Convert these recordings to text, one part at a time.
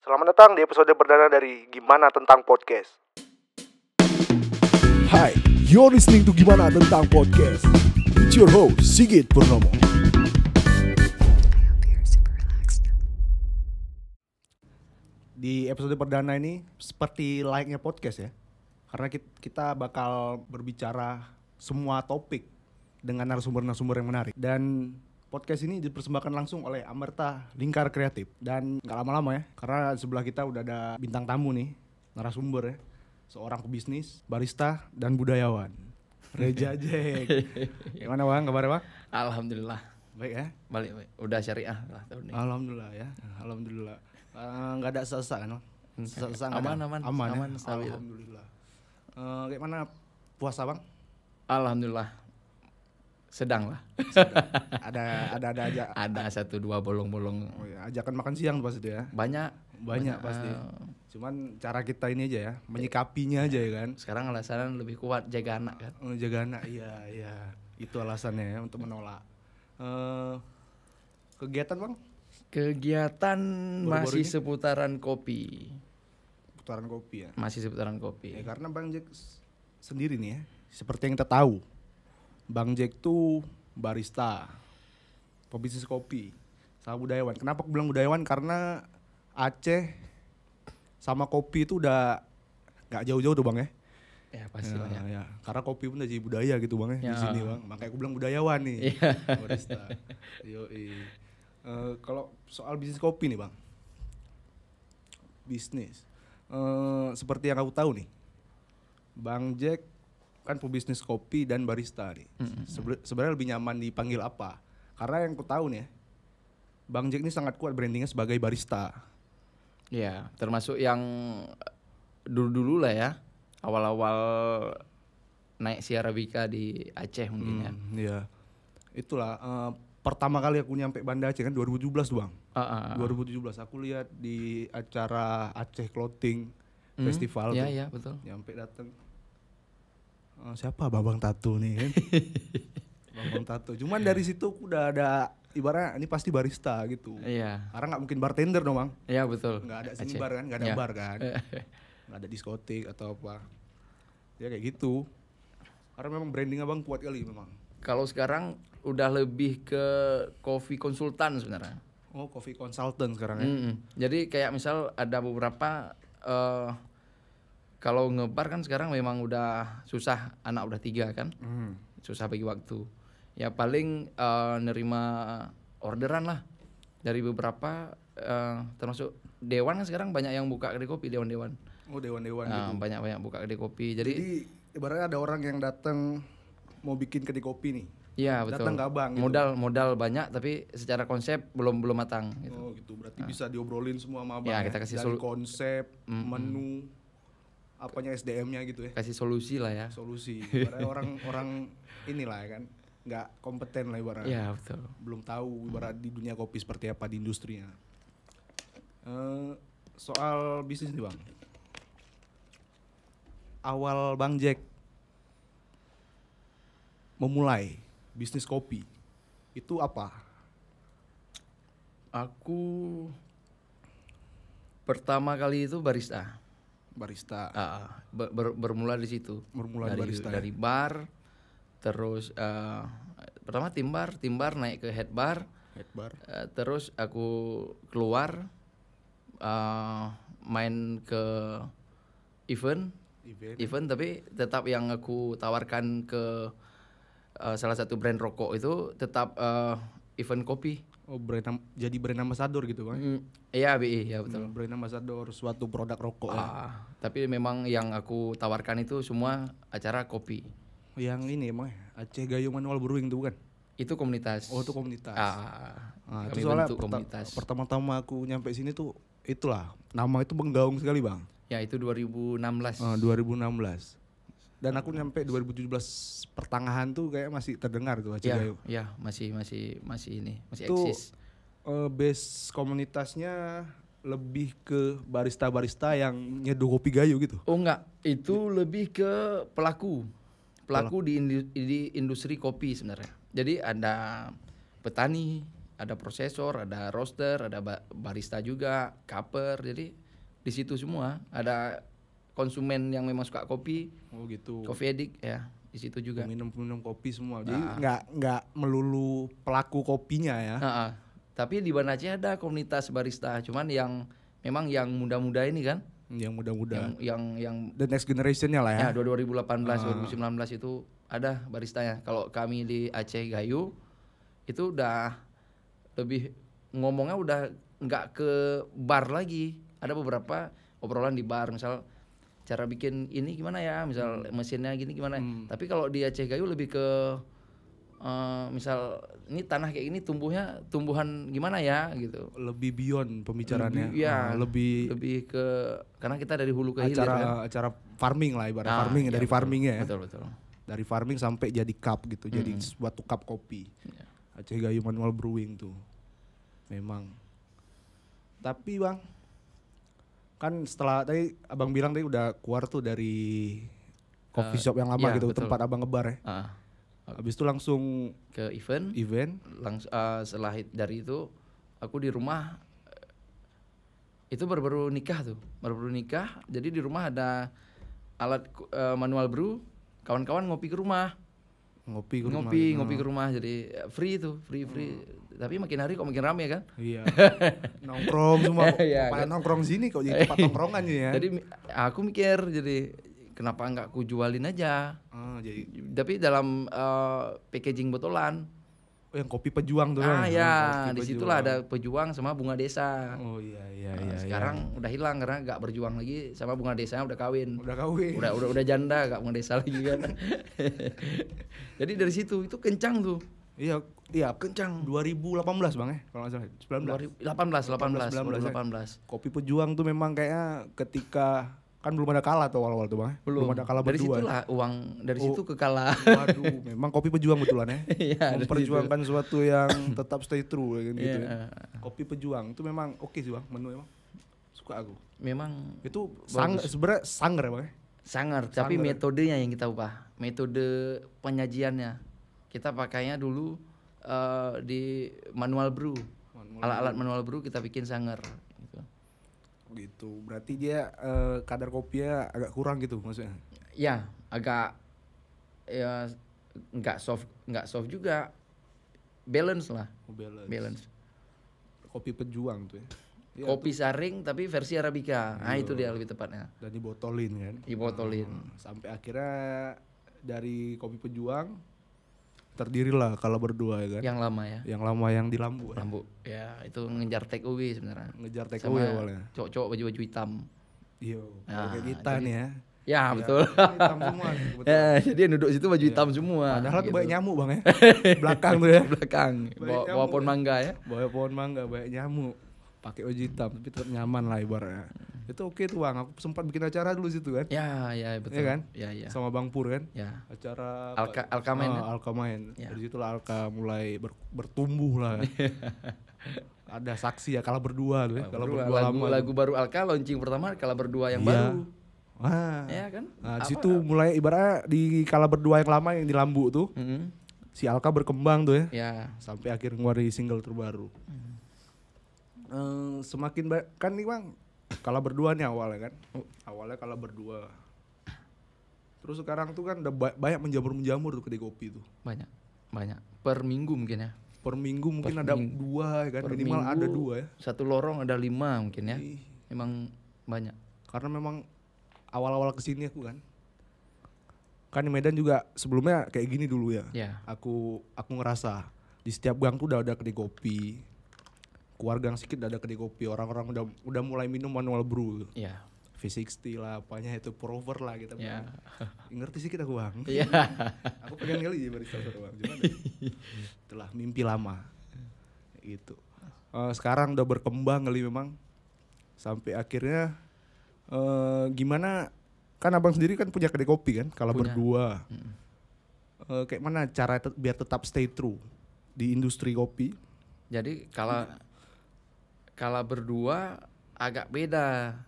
Selamat datang di episode perdana dari Gimana Tentang Podcast. Hai, you're listening to Gimana Tentang Podcast. It's your host, Sigit Purnomo. Di episode perdana ini seperti layaknya podcast ya. Karena kita bakal berbicara semua topik dengan narasumber-narasumber yang menarik. Dan podcast ini dipersembahkan langsung oleh Amerta Lingkar Kreatif. Dan gak lama-lama ya, karena sebelah kita udah ada bintang tamu nih, narasumber ya. Seorang pebisnis, barista, dan budayawan, Reza Jack. Gimana Bang, kabarnya Bang? Alhamdulillah. Baik ya? Balik. Udah syariah lah tahun ini. Alhamdulillah ya, alhamdulillah. Gak ada sesak kan Bang? Sesak Aman, ya? stabil. Alhamdulillah. Gimana puasa Bang? Alhamdulillah. Sedang lah. Ada aja. Ada 1-2 bolong-bolong. Oh ya, ajakan makan siang pasti itu ya. Banyak Pasti. Cuman cara kita ini aja ya, menyikapinya aja ya kan. Sekarang alasan lebih kuat jaga anak kan. Jaga anak, iya. Itu alasannya ya untuk menolak. Kegiatan Bang? Kegiatan masih ini? seputaran kopi. Putaran kopi ya. Masih seputaran kopi. Ya karena Bang Jack sendiri nih ya, seperti yang kita tahu, Bang Jack tuh barista, pebisnis kopi, sama budayawan. Kenapa aku bilang budayawan? Karena Aceh sama kopi itu udah gak jauh-jauh tuh Bang ya. Ya pasti lah ya. Karena kopi pun udah jadi budaya gitu Bang ya, di sini Bang. Makanya aku bilang budayawan nih. Barista. Yoi. Kalau soal bisnis kopi nih Bang. Bisnis. Seperti yang aku tahu nih. Bang Jack kan pebisnis kopi dan barista nih. Sebenarnya lebih nyaman dipanggil apa? Karena yang aku tahu nih ya, Bang Jack ini sangat kuat brandingnya sebagai barista. Ya, termasuk yang dulu-dulu lah ya. Awal-awal naik Siarabika di Aceh mungkin ya. Iya. Itulah pertama kali aku nyampe Banda Aceh kan 2017 tuh Bang. 2017 aku lihat di acara Aceh Clothing Festival tuh. Iya, betul. Nyampe datang. Siapa Bambang Tato nih kan? Bambang Tato. Cuman dari situ udah ada ibaratnya ini pasti barista gitu. Iya. Karena nggak mungkin bartender dong Bang. Iya betul. Nggak ada sini bar kan, nggak ada bar kan. Nggak ada diskotik atau apa. Ya kayak gitu. Karena memang branding Abang kuat kali memang. Kalau sekarang udah lebih ke coffee konsultan sebenarnya. Oh, coffee consultant sekarang ya. Jadi kayak misal ada beberapa kalau ngebar kan sekarang memang udah susah, anak udah 3 kan, susah bagi waktu. Ya paling nerima orderan lah dari beberapa termasuk dewan kan sekarang banyak yang buka kedai kopi, dewan-dewan. Oh, dewan-dewan gitu. Banyak buka kedai kopi. Jadi ibaratnya ada orang yang datang mau bikin kedai kopi nih. Iya betul. Datang ke Abang gitu. Modal banyak tapi secara konsep belum matang gitu. Oh gitu. Berarti bisa diobrolin semua sama Abang Ya, kita kasih dari konsep, menu, apanya SDM-nya gitu ya. Kasih solusi lah ya. Solusi. Ibaratnya orang inilah ya kan. Nggak kompeten lah ibaratnya. Iya betul. Belum tahu ibarat di dunia kopi seperti apa di industrinya. Soal bisnis nih Bang. Awal Bang Jack memulai bisnis kopi itu apa? Aku pertama kali itu barista. Bermula di situ. Bermula barista. Dari bar, terus pertama tim bar naik ke head bar. Terus aku keluar main ke event tapi tetap yang aku tawarkan ke salah satu brand rokok itu tetap event kopi. Oh, jadi brand ambassador gitu Bang? Iya BI, ya betul. Brand ambassador suatu produk rokok ya. Tapi memang yang aku tawarkan itu semua acara kopi. Yang ini emang Aceh Gayo Manual Brewing itu bukan? Itu komunitas. Oh, itu komunitas. Kami itu soalnya bentuk komunitas. Pertama-tama aku nyampe sini tuh itulah, nama itu menggaung sekali Bang. Ya itu 2016. 2016. Dan aku nyampe 2017 pertengahan tuh kayak masih terdengar tuh Aceh Gayo. Ya, masih Itu, eksis. Base komunitasnya lebih ke barista-barista yang nyeduh kopi Gayo gitu. Oh enggak, itu lebih ke pelaku di industri kopi sebenarnya. Jadi ada petani, ada prosesor, ada roaster, ada barista juga, cuper. Jadi di situ semua ada konsumen yang memang suka kopi, Oh gitu. coffee addict ya di situ juga. Minum kopi semua. Jadi nggak melulu pelaku kopinya ya. Tapi di Banda Aceh ada komunitas barista, cuman yang memang yang muda-muda ini kan, Yang muda-muda. yang The next generation-nya lah ya. ya 2018 2019 itu ada baristanya. Kalau kami di Aceh Gayo itu udah lebih ngomongnya udah nggak ke bar lagi. Ada beberapa obrolan di bar, misal cara bikin ini gimana ya, misal mesinnya gini gimana. Tapi kalau di Aceh Gayo lebih ke misal ini tanah kayak gini tumbuhan gimana ya gitu. Lebih beyond pembicaraannya. Lebih ke karena kita dari hulu ke hilir kan. Acara farming lah ibarat farming dari betul, farmingnya ya. Betul. Dari farming sampai jadi cup gitu, jadi suatu cup kopi. Ya. Aceh Gayo Manual Brewing tuh. Memang. Tapi Bang, kan setelah tadi Abang bilang tadi udah keluar tuh dari coffee shop yang lama ya, gitu, betul. tempat Abang ngebar ya. Habis itu langsung Ke event. Langsung setelah dari itu aku di rumah itu baru-baru nikah tuh. Baru-baru nikah. Jadi di rumah ada alat manual brew. Kawan-kawan ngopi ke rumah. ngopi Ngopi ke rumah. Jadi free tuh, free. Tapi makin hari kok makin rame kan? Iya. Nongkrong semua kok. Iya, Pada kan? nongkrong sini kok jadi tempat nongkrongan ya. Jadi aku mikir jadi kenapa nggak ku jualin aja? Jadi Tapi dalam packaging botolan. yang kopi pejuang tuh. Ya, Kopi di situlah ada pejuang sama bunga desa. Oh iya. Sekarang udah hilang karena nggak berjuang lagi sama bunga desa, udah kawin. Udah kawin. Udah janda, nggak bunga desa lagi kan. Jadi dari situ itu kencang tuh. Iya, kencang. 2018 Bang ya, kalau nggak salah. 18. Kopi pejuang tuh memang kayaknya ketika kan belum ada kalah tuh awal-awal tuh Bang. Belum ada kalah dari berdua. situlah uang dari situ ke kalah. Waduh, memang kopi pejuang betulan ya. Iya, Memperjuangkan sesuatu yang tetap stay true gitu Iya. ya. Kopi pejuang itu memang oke sih Bang, menu emang. Suka aku. Memang Itu sebenarnya sangar ya Bang ya. sangar, tapi metodenya yang kita ubah. Metode penyajiannya. Kita pakainya dulu di manual brew. Alat-alat manual brew kita bikin sangar gitu. Gitu. Berarti dia kadar kopinya agak kurang gitu maksudnya. Ya, agak ya nggak soft juga. Balance lah. Balance. Kopi pejuang tuh ya. Ya, Kopi saring tapi versi Arabica. Nah, itu dia lebih tepatnya. dan dibotolin kan. Dibotolin. Sampai akhirnya dari kopi pejuang terdirilah Kala Berdua ya kan. Yang lama ya. Yang lama yang di Lambu. Lambu. Ya, itu ngejar take away sebenarnya. Ngejar take Sama away awalnya. cowok-cowok baju-baju hitam. Iya, Nah, kayak kita nih ya. Ya, betul. Hitam semua nih, betul. Ya, jadi yang duduk situ baju hitam semua. Padahal tuh gitu. banyak nyamuk Bang ya. Belakang tuh ya. Belakang. Banyak Bawa pohon nyamuk. mangga ya. Bawa pohon mangga, banyak nyamuk. Pakai baju hitam tapi tetap nyaman lah ibaratnya. Itu oke tuh Bang. Aku sempat bikin acara dulu situ kan. Ya, betul. Iya kan? Ya. Sama Bang Pur kan. Ya. Acara Alkamain kan? Alkamain. Ya. Dari situlah Alka mulai bertumbuh lah. Ada saksi ya Kala Berdua tuh ya. Kala Berdua lama. Lagu baru Alka launching pertama Kala Berdua yang Iya. baru. Wah. Ya kan? Nah, di situ mulai ibaratnya di Kala Berdua yang lama yang di Lambu tuh, si Alka berkembang tuh ya. Ya. Sampai akhir ngeluarin single terbaru. Semakin kan nih Bang, Kala Berdua nih awalnya kan. Awalnya Kala Berdua. Terus sekarang tuh kan udah banyak menjamur tuh kedai kopi tuh. Banyak. Per minggu mungkin ya. Per minggu mungkin ada dua ya kan, Per minimal minggu, ada dua ya. Satu lorong ada 5 mungkin ya. Ih. Memang banyak. Karena memang awal-awal kesini aku kan di Medan juga sebelumnya kayak gini dulu ya. Ya. Aku ngerasa di setiap gang tuh udah ada kedai kopi. Keluar gang sedikit udah ada kedai kopi. Orang-orang udah mulai minum manual brew. Ya. V60 lah, apanya itu pour-over lah kita. Ya. Ngerti sedikit aku Bang. Iya. Aku pengen kali jadi barista Bang. Gimana? Itulah mimpi lama. Gitu. Sekarang udah berkembang kali memang. Sampai akhirnya gimana, kan Abang sendiri kan punya kedai kopi kan, Kala Punya. Berdua. Kayak mana cara biar tetap stay true di industri kopi? Jadi Kala Berdua agak beda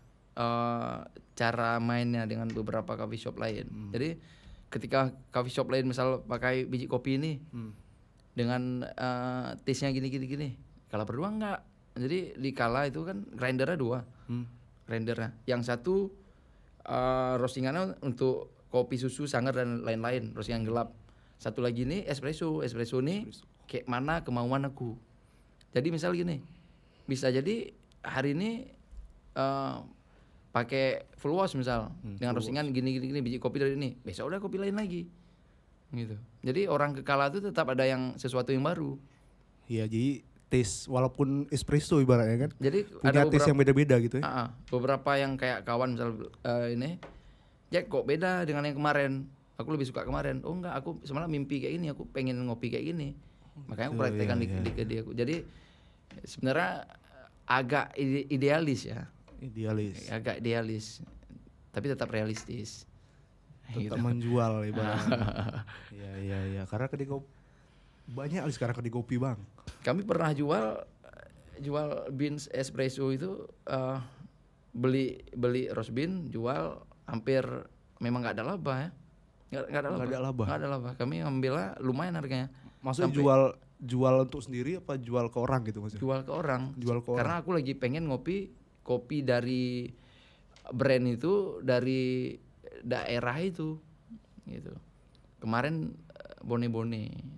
cara mainnya dengan beberapa coffee shop lain. Jadi ketika coffee shop lain misal pakai biji kopi ini dengan taste-nya gini, Kala berdua enggak. Jadi di Kala itu kan grindernya 2. Grindernya. Yang satu roastingannya untuk kopi susu, sangar dan lain-lain, roastingan gelap. Satu lagi nih espresso. Espresso nih kayak mana kemauan aku. Jadi misal gini, bisa jadi hari ini pakai full wash misal dengan roastingan gini biji kopi dari ini, besok udah kopi lain lagi gitu. Jadi orang ke Kala itu tetap ada yang sesuatu yang baru. Iya, jadi taste walaupun espresso ibaratnya kan. Jadi Punya ada taste yang beda-beda gitu ya. beberapa yang kayak kawan misal ini, Jack kok beda dengan yang kemarin. Aku lebih suka kemarin. Oh enggak, aku semalam mimpi kayak gini, aku pengen ngopi kayak gini. Makanya aku praktekkan di dia aku. Jadi sebenarnya agak idealis ya. Idealis. Agak idealis. Tapi tetap realistis. Tetap menjual ibaratnya. Iya. Karena kedai kopi banyak kali sekarang kedai kopi, Bang. Kami pernah jual beans espresso itu beli roast bean, jual hampir memang nggak ada laba ya. Nggak ada laba. Kami ngambilnya lumayan harganya. Maksudnya jual untuk sendiri apa jual ke orang gitu maksudnya? Jual ke orang. Jual ke orang. Karena aku lagi pengen ngopi kopi dari brand itu dari daerah itu gitu. Kemarin Bone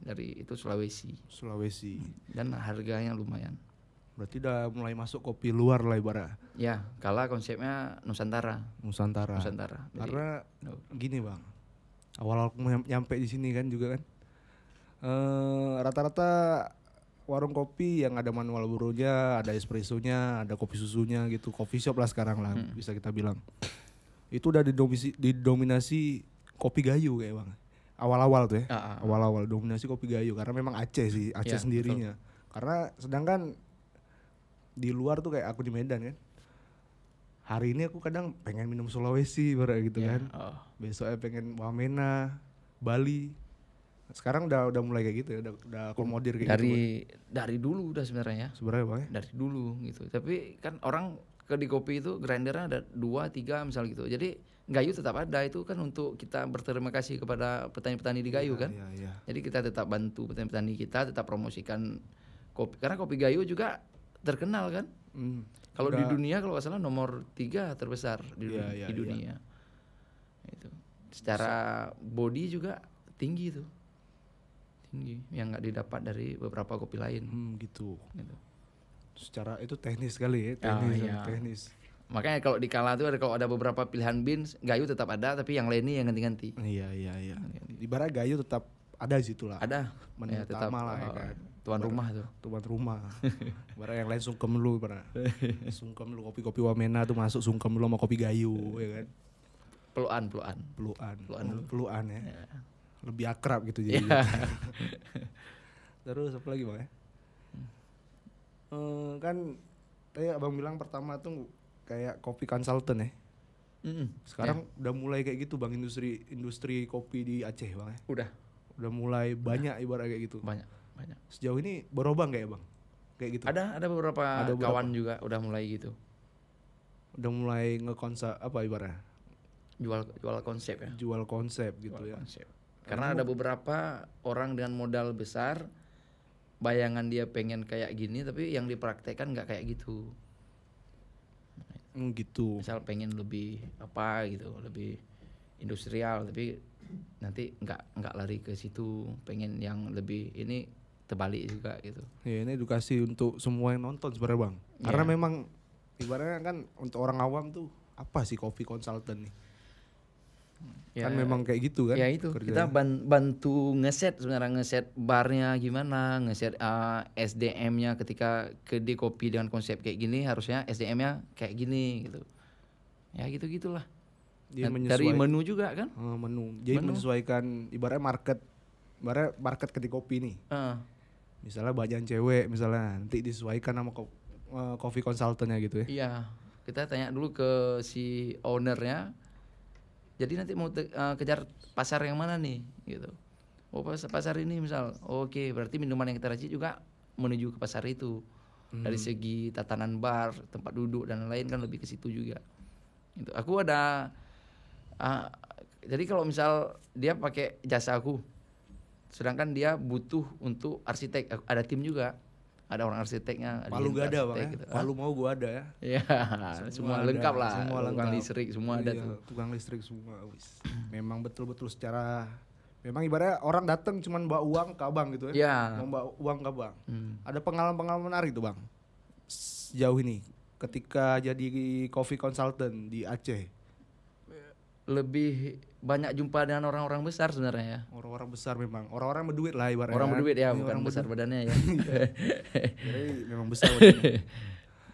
dari itu Sulawesi. Dan harganya lumayan. Berarti udah mulai masuk kopi luar lah ibarat. Ya, Kala konsepnya Nusantara. Jadi, Karena gini, Bang. Awal aku nyampe di sini kan juga kan. Rata-rata warung kopi yang ada manual brew-nya, ada espressonya, ada kopi susunya gitu. Coffee shop lah sekarang lah bisa kita bilang. Itu udah didominasi kopi gayo kayak, Bang. Awal-awal tuh ya. Awal-awal dominasi kopi gayo karena memang Aceh sendirinya. Betul. Karena sedangkan di luar tuh kayak aku di Medan kan. Hari ini aku kadang pengen minum Sulawesi gitu kan. Besoknya pengen Wamena, Bali. Sekarang udah mulai kayak gitu ya, udah akomodir kayak gitu. Dari dulu udah sebenarnya. Sebenarnya Bang ya? Dari dulu gitu. Tapi kan orang di kopi itu grindernya ada 2-3 misal gitu. Jadi gayu tetap ada, itu kan untuk kita berterima kasih kepada petani-petani di gayu kan. Iya. Jadi kita tetap bantu petani-petani kita, tetap promosikan kopi. Karena kopi gayu juga terkenal kan. Kalau di dunia kalau nggak salah nomor 3 terbesar di dunia. Itu. Secara body juga tinggi tuh. Tinggi yang nggak didapat dari beberapa kopi lain. Gitu. Secara itu teknis sekali ya, teknis. Makanya kalau di Kala tuh kalau ada beberapa pilihan beans, gayu tetap ada tapi yang lainnya yang ganti-ganti. Iya. Ibarat gayu tetap ada di situ lah. Ada. Menu utama lah ya kan. Tuan rumah. Baru yang lain sungkem lu sungkem lu kopi-kopi Wamena tuh masuk sungkem lu sama kopi gayu ya kan. Peluan ya. Lebih akrab gitu jadi. Terus apa lagi Bang ya? Kan tadi Abang bilang pertama tuh kayak kopi konsultan ya. Sekarang udah mulai kayak gitu Bang, industri kopi di Aceh Bang ya. Udah mulai banyak ibarat kayak gitu. Banyak. Sejauh ini berobang kayak Bang? Kayak gitu. Ada beberapa kawan juga udah mulai gitu. Udah mulai ngekonsep apa ibaratnya? Jual konsep ya. Jual konsep gitu ya. Karena ada beberapa orang dengan modal besar, bayangan dia pengen kayak gini tapi yang dipraktekkan nggak kayak gitu. Gitu. Misal pengen lebih apa gitu, lebih industrial tapi nanti nggak lari ke situ, pengen yang lebih ini terbalik juga gitu. Ya ini edukasi untuk semua yang nonton sebenarnya Bang. Karena memang ibaratnya kan untuk orang awam tuh apa sih kopi konsultan nih? Kan memang kayak gitu kan. Ya itu kerjanya. Kita bantu ngeset barnya gimana, ngeset SDM-nya ketika di kopi dengan konsep kayak gini harusnya SDM-nya kayak gini gitu. Ya gitu-gitulah. Dari menu juga kan? Jadi menyesuaikan ibaratnya market kedai kopi nih. Misalnya bagian cewek misalnya nanti disesuaikan sama coffee consultant-nya gitu ya. Iya. Kita tanya dulu ke si ownernya. Jadi nanti mau kejar pasar yang mana nih gitu. Oh pasar ini misal. Oke, berarti minuman yang kita racik juga menuju ke pasar itu. Dari segi tatanan bar, tempat duduk dan lain kan lebih ke situ juga. Gitu. Aku ada jadi kalau misal dia pakai jasa aku, sedangkan dia butuh untuk arsitek, ada tim juga. ada orang arsiteknya. Palu gak ada bang ya? gitu. Palu mau gua ada ya. Iya, semua ada, lengkap lah. semua Tukang lengkap. listrik semua ada Iya, tuh. tukang listrik semua. Wis. Memang betul-betul secara, memang ibaratnya orang datang cuman bawa uang ke abang gitu ya. Iya. Mau bawa uang ke abang. Hmm. Ada pengalaman-pengalaman menarik tuh bang. Sejauh ini, ketika jadi coffee consultant di Aceh. Lebih banyak jumpa dengan orang-orang besar sebenarnya ya. Orang-orang besar memang, orang-orang berduit lah ibaratnya. Orang kan. berduit ya, Iya, bukan orang besar badannya ya. Jadi memang besar badannya.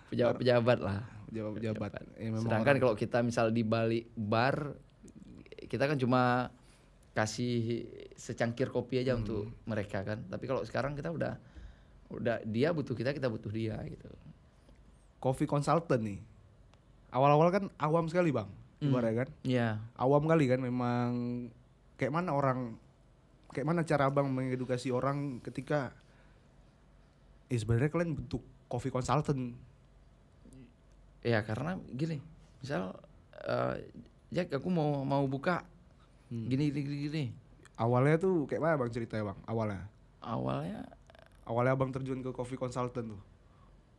Pejabat-pejabat lah. Pejabat-pejabat. Memang Sedangkan kalau kita misal di balik bar, kita kan cuma kasih secangkir kopi aja untuk mereka kan. Tapi kalau sekarang kita udah dia butuh kita butuh dia gitu. coffee consultant nih. Awal-awal kan awam sekali bang, ibaratnya kan. Iya. Awam kali kan, memang kayak mana cara abang mengedukasi orang ketika sebenarnya kalian bentuk coffee consultant. Ya karena gini, misal Jack aku mau buka gini. Awalnya tuh kayak mana bang ceritanya bang? Awalnya Awalnya abang terjun ke coffee consultant tuh.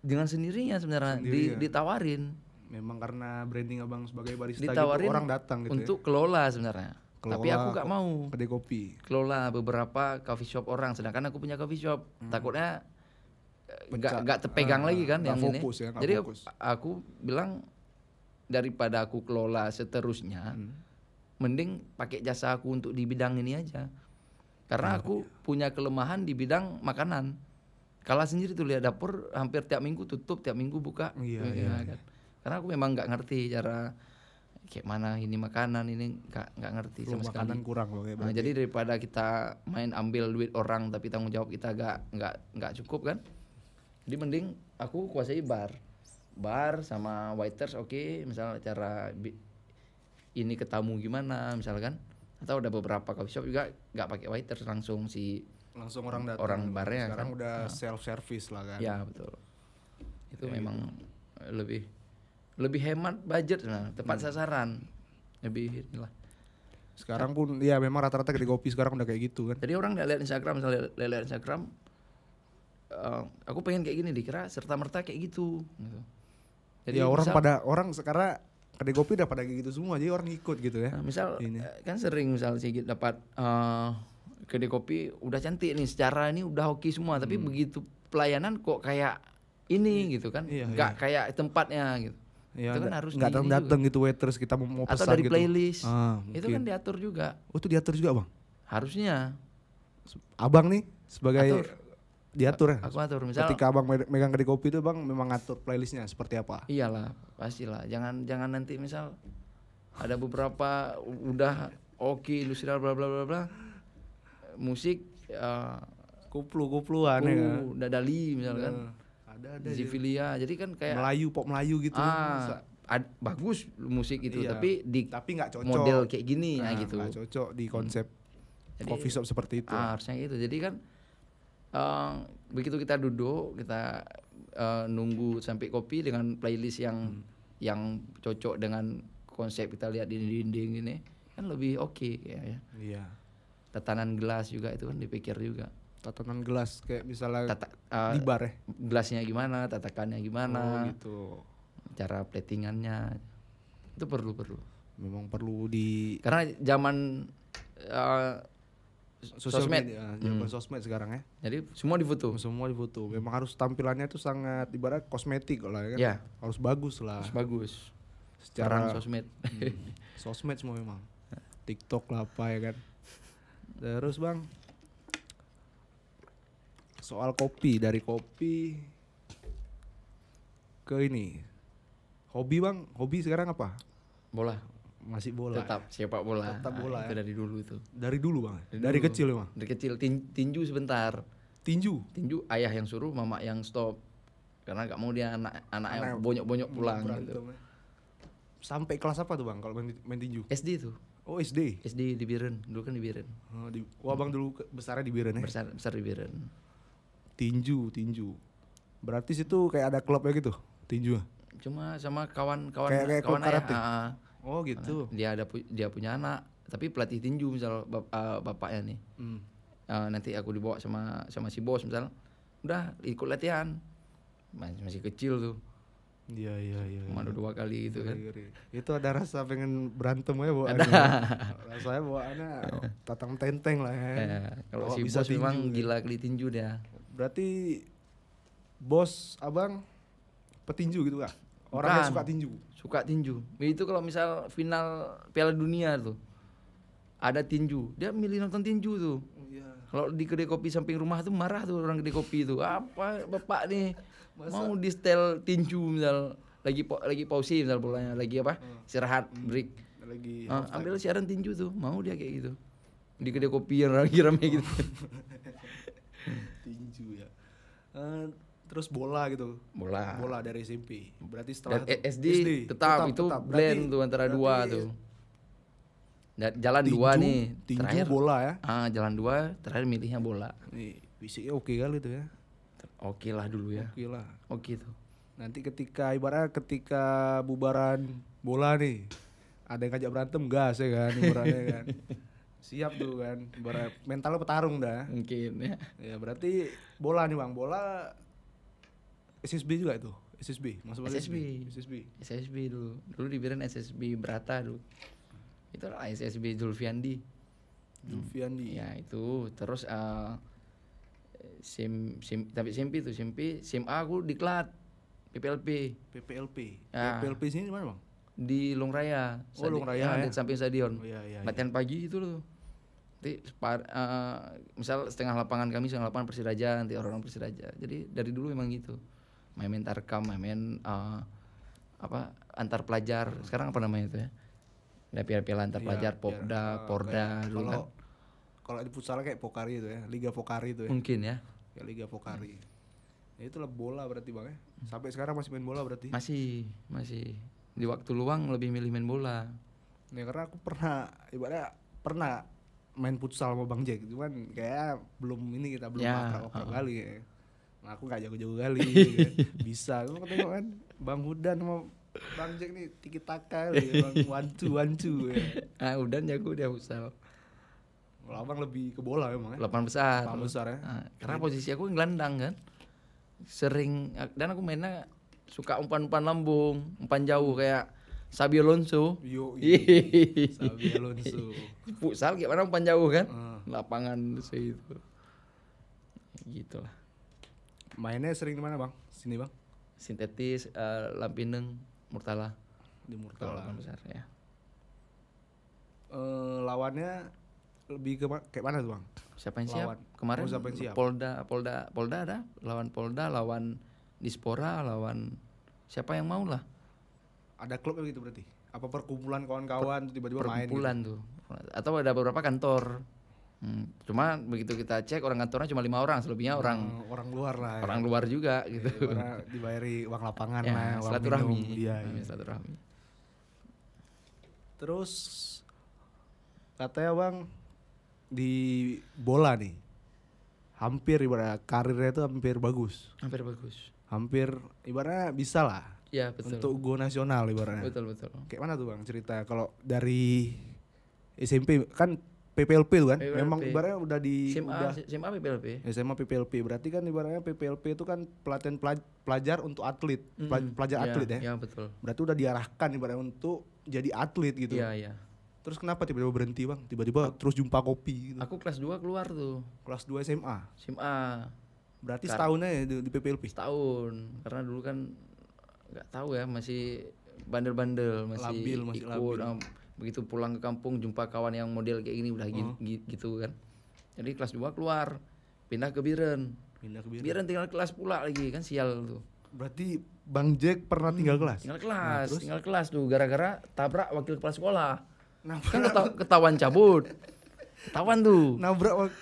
dengan sendirinya sebenarnya Sendirian. ditawarin Memang karena branding abang sebagai barista ditawarin gitu, orang datang gitu untuk kelola sebenarnya. Tapi Kelola aku gak mau kedai kopi. kelola beberapa coffee shop orang, sedangkan aku punya coffee shop. Takutnya nggak terpegang lagi kan nggak yang fokus ini. ya, nggak Jadi fokus. aku bilang daripada aku kelola seterusnya, mending pakai jasa aku untuk di bidang ini aja. Karena aku punya kelemahan di bidang makanan. Kalah sendiri tuh lihat dapur hampir tiap minggu tutup, tiap minggu buka. Iya. Kan. Karena aku memang nggak ngerti cara kayak mana ini makanan ini nggak ngerti Lu sama makanan sekali. kurang loh kayak Nah, jadi daripada kita main ambil duit orang tapi tanggung jawab kita nggak cukup kan. Jadi mending aku kuasai bar sama waiters oke. Misalnya cara ini ke tamu gimana misalkan, atau ada beberapa coffee shop juga nggak pakai waiters, langsung langsung orang datang. orang barnya Sekarang kan. udah self service lah kan. Ya betul. Itu memang lebih hemat budget, nah tepat sasaran, lebih inilah. Sekarang pun ya memang rata-rata kedai kopi sekarang udah kayak gitu kan. Jadi orang lihat Instagram, misalnya lihat Instagram, aku pengen kayak gini, dikira serta merta kayak gitu. Jadi Ya misal, orang sekarang kedai kopi udah pada kayak gitu semua, jadi orang ikut gitu ya. nah, misal Ini. kan sering misal Sigit dapat kedai kopi udah cantik nih, secara ini udah oke semua, tapi begitu pelayanan kok kayak ini gitu kan, Iya, nggak kayak tempatnya gitu. Ya, Itu kan harus nggak di- datang gitu waiters kita mau Atau pesan dari gitu. playlist, itu mungkin. kan diatur juga, Oh itu diatur juga bang. harusnya. Abang nih sebagai Atur. diatur ya. Aku atur misal. Ketika abang megang kedai kopi itu bang memang ngatur playlistnya seperti apa? Iyalah, pastilah. Jangan nanti misal ada beberapa udah oke industrial bla bla bla bla. Musik Kuplu-kupluan ya kan. Dadali misalkan. Ada Zivilia. Jadi kan kayak Melayu, pop Melayu gitu. bagus musik itu, Iya. tapi di Tapi nggak cocok. model kayak gini ya Nah, gitu. nggak cocok di konsep Jadi, coffee shop seperti itu. Harusnya gitu. Jadi kan begitu kita duduk, kita nunggu sampai kopi dengan playlist yang cocok dengan konsep kita lihat di dinding ini kan lebih oke ya. Iya. Tatanan gelas juga itu kan dipikir juga. Tatanan gelas kayak misalnya Tata, di bar ya. gelasnya gimana, tatakannya gimana, Oh gitu. cara platingannya itu perlu. Memang perlu di Karena zaman sosial sosmed. media, zaman sosmed sekarang ya. Jadi semua difoto. Semua difoto. Memang harus tampilannya itu sangat ibarat kosmetik lah ya kan. Ya, Harus bagus lah. harus bagus. Secara Perang sosmed. sosmed semua memang. TikTok lah apa ya kan. Terus bang, soal kopi, dari kopi ke ini, hobi bang, hobi sekarang apa? Bola. Masih bola. Tetap sepak bola. Tetap bola Itu ya. dari dulu itu. Dari dulu bang. Dari dulu. kecil emang. Dari kecil tinju sebentar. Tinju. Tinju ayah yang suruh, mama yang stop. Karena nggak mau dia anaknya bonyok-bonyok pulang gitu. Berantem ya. Sampai kelas apa tuh bang kalau main tinju? SD tuh. Oh SD. SD di Biren. Dulu kan di Biren. Oh, abang dulu besarnya di Biren ya? Besar di Biren. Tinju. Berarti situ kayak ada klubnya gitu, tinju. Cuma sama kawan-kawan Kayak klub ayah. karate? Oh gitu. Dia punya anak, tapi pelatih tinju misal bapaknya nih. Nanti aku dibawa sama si bos misal udah ikut latihan. Masih kecil tuh. Iya. Komando 2 kali gitu kan. Itu ada rasa pengen berantem ya bawaannya. Ada. Rasanya bawaannya tatang tenteng lah ya. Kalau Bawa si bisa bos memang tinju, gila kali tinju dia. Berarti bos abang petinju gitu kak? Orang yang Bukan. suka tinju. Suka tinju. Itu kalau misal final Piala Dunia tuh ada tinju, dia milih nonton tinju tuh. Iya. Kalau di kedai kopi samping rumah tuh marah tuh orang kedai kopi tuh. Apa bapak nih mau di setel tinju misal lagi pause misal bolanya lagi apa? Istirahat break. Lagi Ambil siaran tinju tuh. Mau dia kayak gitu. Di kedai kopi yang lagi rame gitu. tinju ya. Terus bola gitu. Bola dari SMP. Berarti setelah Dan SD tetap itu blend tuh antara dua tuh. Jalan tinju, 2 nih. Tinju Terakhir bola ya. jalan 2 terakhir milihnya bola. Nih, fisiknya oke kali tuh ya. Oke lah dulu ya. Oke lah. Oke tuh. Nanti ketika bubaran bola nih, ada yang ngajak berantem gas ya kan, ibaratnya kan. Siap tuh kan, ibarat mentalnya petarung dah. Mungkin ya. Ya berarti bola nih bang, bola SSB juga itu, SSB, masuk SSB. SSB. SSB dulu. Dulu dibilang SSB Brata dulu. Itu lah SSB Zulfiandi. Zulfiandi. Ya itu terus tapi SMP tuh SMA aku diklat PPLP PPLP. Ya. PPLP sini di mana bang? di Long Raya. Oh, Long Raya ya. Di samping stadion. Oh iya. Latihan pagi itu loh. Nanti misal setengah lapangan kami, setengah lapangan Persiraja, nanti orang-orang Persiraja. Jadi dari dulu memang gitu. Main tarkam, main antar pelajar. Sekarang apa namanya itu ya? Ada piala-piala antar Iya, pelajar, iya. Popda, Porda dulu kan. Kalau di futsal kayak Pokari itu ya, Liga Pokari itu ya. Mungkin ya. Ya Liga Pokari. Ya itulah bola berarti bang ya. Sampai sekarang masih main bola berarti. Masih. Di waktu luang lebih milih main bola. Ya karena aku pernah main futsal sama Bang Jack, cuman kayak belum Ya, akrab kali ya. Nah, aku nggak jago-jago kali gitu kan. Bisa, aku ketemu kan Bang Hudan sama Bang Jack nih tiki taka ya, Bang wancu ya. Udah jago dia futsal. Kalau abang lebih ke bola emang ya. Lapangan besar. Lapangan besar ya. Karena posisi aku gelandang kan. Sering dan aku mainnya suka umpan-umpan lambung, umpan jauh kayak Xabi Alonso. Yo, Xabi Alonso. Futsal gimana umpan jauh kan? Ah. Lapangan itu. Gitulah. Mainnya sering di mana bang? Sini bang? Sintetis, Lampineng, Murtala. Di Kalau Murtala. lapangan besar ya. Lawannya lebih ke kayak mana tuh bang? Siapa yang siap? Lawan. Kemarin Oh, siapa yang siap? Polda ada, lawan Polda, lawan Dispora, lawan siapa yang mau lah. Ada klubnya gitu berarti? Apa perkumpulan kawan-kawan tiba-tiba main? Perkumpulan tuh. Atau ada beberapa kantor. Cuma begitu kita cek orang kantornya cuma 5 orang, selebihnya orang luar lah. orang luar juga gitu. Karena dibayari uang lapangan Ya, lah, uang silaturahmi. minum. Iya. Silaturahmi. Terus katanya bang di bola nih hampir ibarat karirnya itu hampir bagus. Hampir bagus. Hampir ibaratnya bisa lah Ya, betul. untuk go nasional ibaratnya. Betul. Kayak mana tuh bang cerita kalau dari SMP kan PPLP tuh kan? PPLP. Memang ibaratnya udah di SMA PPLP. SMA PPLP berarti kan ibaratnya PPLP itu kan pelatihan pelajar untuk atlet, pelajar atlet ya. Ya, betul. Berarti udah diarahkan ibaratnya untuk jadi atlet gitu. Iya. Terus kenapa tiba-tiba berhenti bang? Tiba-tiba terus jumpa kopi gitu. Aku kelas 2 keluar tuh. Kelas 2 SMA. SMA Berarti setahunnya ya di PPLP. setahun. Karena dulu kan nggak tahu ya, masih bandel-bandel, masih Labil, masih ikut. labil. Begitu pulang ke kampung jumpa kawan yang model kayak gini udah gitu kan. Jadi kelas 2 keluar, pindah ke Biren. Pindah ke Biren. Biren tinggal kelas pula lagi kan, sial tuh. Berarti Bang Jack pernah tinggal kelas? Tinggal kelas tuh gara-gara tabrak wakil kepala sekolah. Nabrak, Kan ketahuan cabut. Ketahuan tuh. nabrak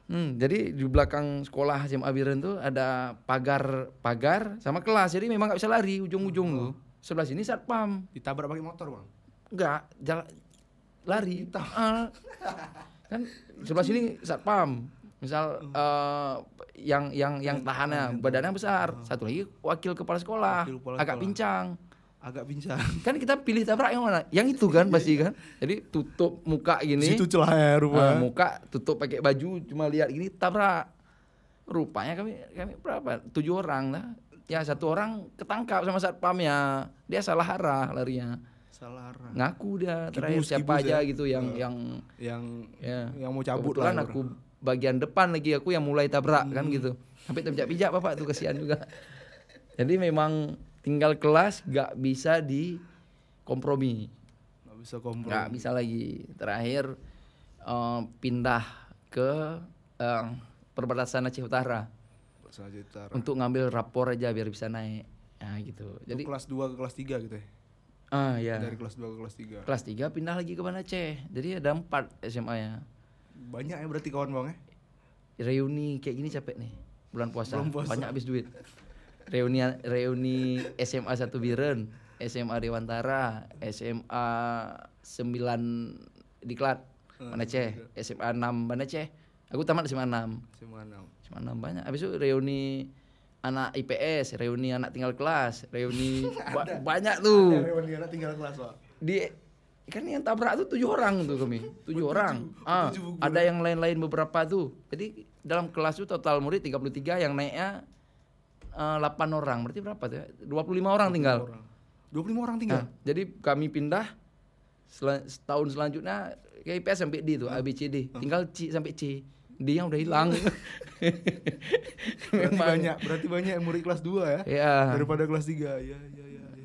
Jadi di belakang sekolah SMA Biren tuh ada pagar sama kelas. Jadi memang nggak bisa lari ujung-ujung tuh. Sebelah sini satpam. ditabrak pakai motor bang? Enggak, lari. Kan sebelah sini satpam. Misal yang tahannya badannya besar. Satu lagi wakil kepala sekolah. Wakil kepala Agak sekolah. pincang. Agak pincang. Kan kita pilih tabrak yang mana? Yang itu kan pasti kan. Jadi tutup muka gini. Situ celah ya rupanya. Muka tutup pakai baju, cuma lihat gini tabrak. Rupanya kami berapa? 7 orang lah. Ya 1 orang ketangkap sama satpamnya. Dia salah arah larinya. Salah arah. Ngaku dia terakhir Kibus siapa aja ya? gitu yang ya. yang mau cabut Kebetulan lah. aku bagian depan lagi, aku yang mulai tabrak kan gitu. Sampai terpijak-pijak bapak tuh, kasihan juga. Jadi memang tinggal kelas gak bisa dikompromi. Nggak bisa kompromi. Nggak bisa lagi. Terakhir pindah ke perbatasan Aceh Utara Saja Utara. untuk ngambil rapor aja biar bisa naik. Nah gitu. Jadi Jadi kelas 2 ke kelas 3 gitu ya. ya. Dari kelas 2 ke kelas 3. Kelas 3 pindah lagi ke Banda Aceh. Jadi ada 4 SMA-nya. Banyak ya berarti kawan Bang ya. Reuni kayak gini capek nih. Bulan puasa. Bulan puasa. Banyak habis duit. Reuni SMA 1 Biren, SMA Dewantara, SMA 9 Diklat Banda Aceh, SMA 6 Banda Aceh. Aku tamat SMA 6. SMA 6 banyak. Habis itu reuni anak IPS, reuni anak tinggal kelas, reuni banyak tuh. Ada reuni anak tinggal kelas, Pak. Di kan yang tabrak tuh 7 orang tuh kami. 7 orang. Ada yang lain-lain beberapa tuh. Jadi dalam kelas tuh total murid 33, yang naiknya 8 orang. Berarti berapa tuh? 25 orang tinggal. 25 orang tinggal. Nah, jadi kami pindah setahun selanjutnya ke IPS sampai D tuh, A B C D. Tinggal C sampai C. D yang udah hilang. Berarti banyak murid kelas 2 ya. Ya. Daripada kelas 3. Ya.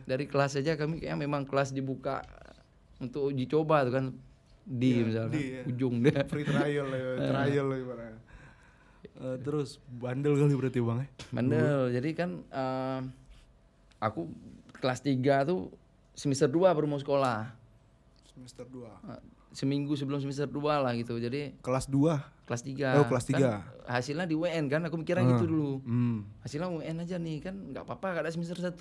Dari kelas aja kami kayak memang kelas dibuka untuk uji coba tuh kan. D misalnya. ya. Ujung dia. Free trial ya, trial lah ibaratnya. Terus bandel kali berarti Bang ya. Bandel. Jadi kan aku kelas 3 tuh semester 2 baru mau sekolah. Semester 2. Seminggu sebelum semester 2 lah gitu. Jadi Kelas 2. kelas 3. Oh, kelas 3. Kan hasilnya di UN kan, aku mikirnya gitu dulu. Hmm. Hasilnya UN aja nih kan, nggak apa-apa gak ada semester 1.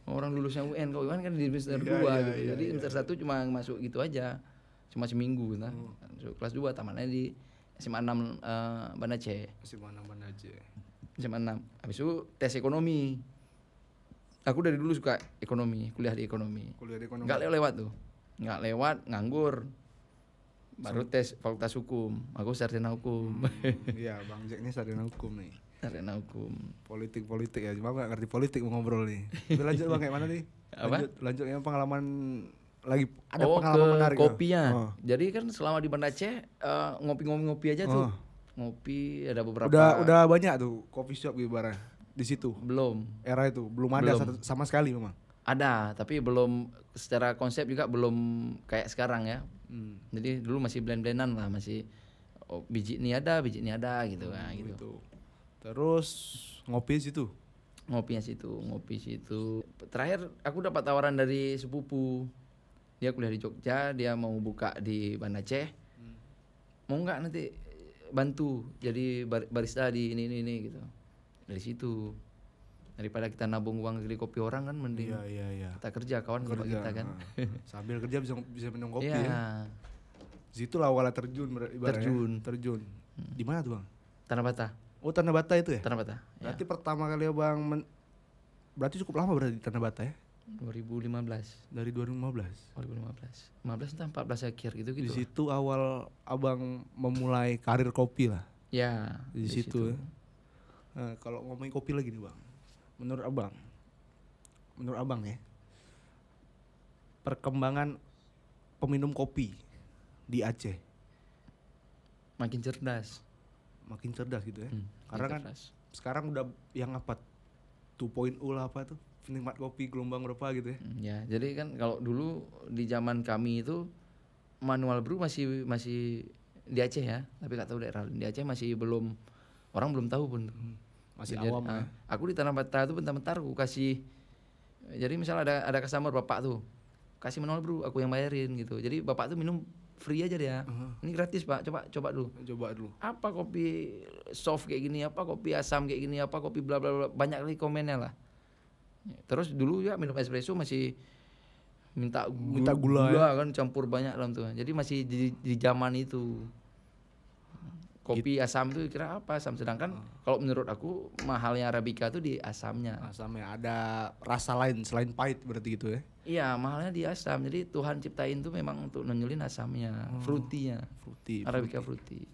Orang lulusnya UN, kalau UN kan di semester 2 gitu. Jadi semester 1 cuma masuk gitu aja. Cuma seminggu nah. Masuk kelas 2 tamatnya di SMA 6 Banda Aceh. SMA 6 Banda Aceh. SMA 6. Habis itu tes ekonomi. Aku dari dulu suka ekonomi, kuliah di ekonomi. Kuliah di ekonomi. Nggak lewat tuh. Nggak lewat, nganggur. Baru tes fakultas hukum. Aku sarjana hukum. Iya, Bang Jack ini sarjana hukum nih. Sarjana hukum. Politik ya. Cuma nggak ngerti politik mau ngobrol nih. Tapi lanjut Bang, kayak mana nih? Apa? Lanjut yang pengalaman lagi ada Oh, pengalaman ke menarik. kopinya. Oh. Jadi kan selama di Banda Aceh ngopi aja tuh. Ngopi ada beberapa. Udah banyak tuh coffee shop ibaratnya di situ. Belum. Era itu belum ada sama sekali memang. Ada, tapi belum secara konsep juga belum kayak sekarang ya. Jadi dulu masih blend-blendan lah, masih biji ini ada gitu kan gitu. Gitu. Terus ngopi di situ. Ngopi situ. Terakhir aku dapat tawaran dari sepupu. Dia kuliah di Jogja, dia mau buka di Banda Aceh. Mau nggak nanti bantu jadi barista di ini gitu. Dari situ. Daripada kita nabung uang beli kopi orang kan mending Iya. kita kerja kawan sama kita kan. Sambil kerja bisa minum kopi Iya. ya. Di situ lah awalnya terjun ibaratnya. Terjun. Di mana tuh Bang? Tanah Bata. Oh, Tanah Bata itu ya? Tanah Bata. Ya. Berarti pertama kali ya Bang berarti cukup lama berarti di Tanah Bata ya? 2015. Dari 2015. 15 entah 14 akhir gitu. Di situ awal Abang memulai karir kopi lah. Ya, Di situ. Ya. Nah, kalau ngomongin kopi lagi nih Bang. Menurut Abang ya. Perkembangan peminum kopi di Aceh Makin cerdas. gitu ya. Karena kan sekarang udah yang apa 2.0 lah apa tuh penikmat kopi gelombang berapa gitu ya. Ya, jadi kan kalau dulu di zaman kami itu manual brew masih di Aceh ya, tapi gak tahu daerah di Aceh masih belum, orang belum tahu pun. Masih Jadi, awam ya. Aku di Tanah Bata tuh bentar-bentar aku kasih, jadi misalnya ada customer bapak tuh kasih manual brew, aku yang bayarin gitu. Jadi bapak tuh minum free aja dia. Ini gratis Pak, coba dulu. Coba dulu. Apa kopi soft kayak gini, apa kopi asam kayak gini, apa kopi bla bla bla, banyak kali komennya lah. Terus dulu ya minum espresso masih minta gula ya? Kan campur banyak dalam tuh. Jadi masih di zaman itu. Kopi asam itu kira apa asam, sedangkan kalau menurut aku mahalnya Arabica tuh di asamnya. Asamnya ada rasa lain selain pahit berarti gitu ya. Iya, mahalnya di asam. Jadi Tuhan ciptain tuh memang untuk nonjolin asamnya, fruity-nya. Fruity. Arabica fruity.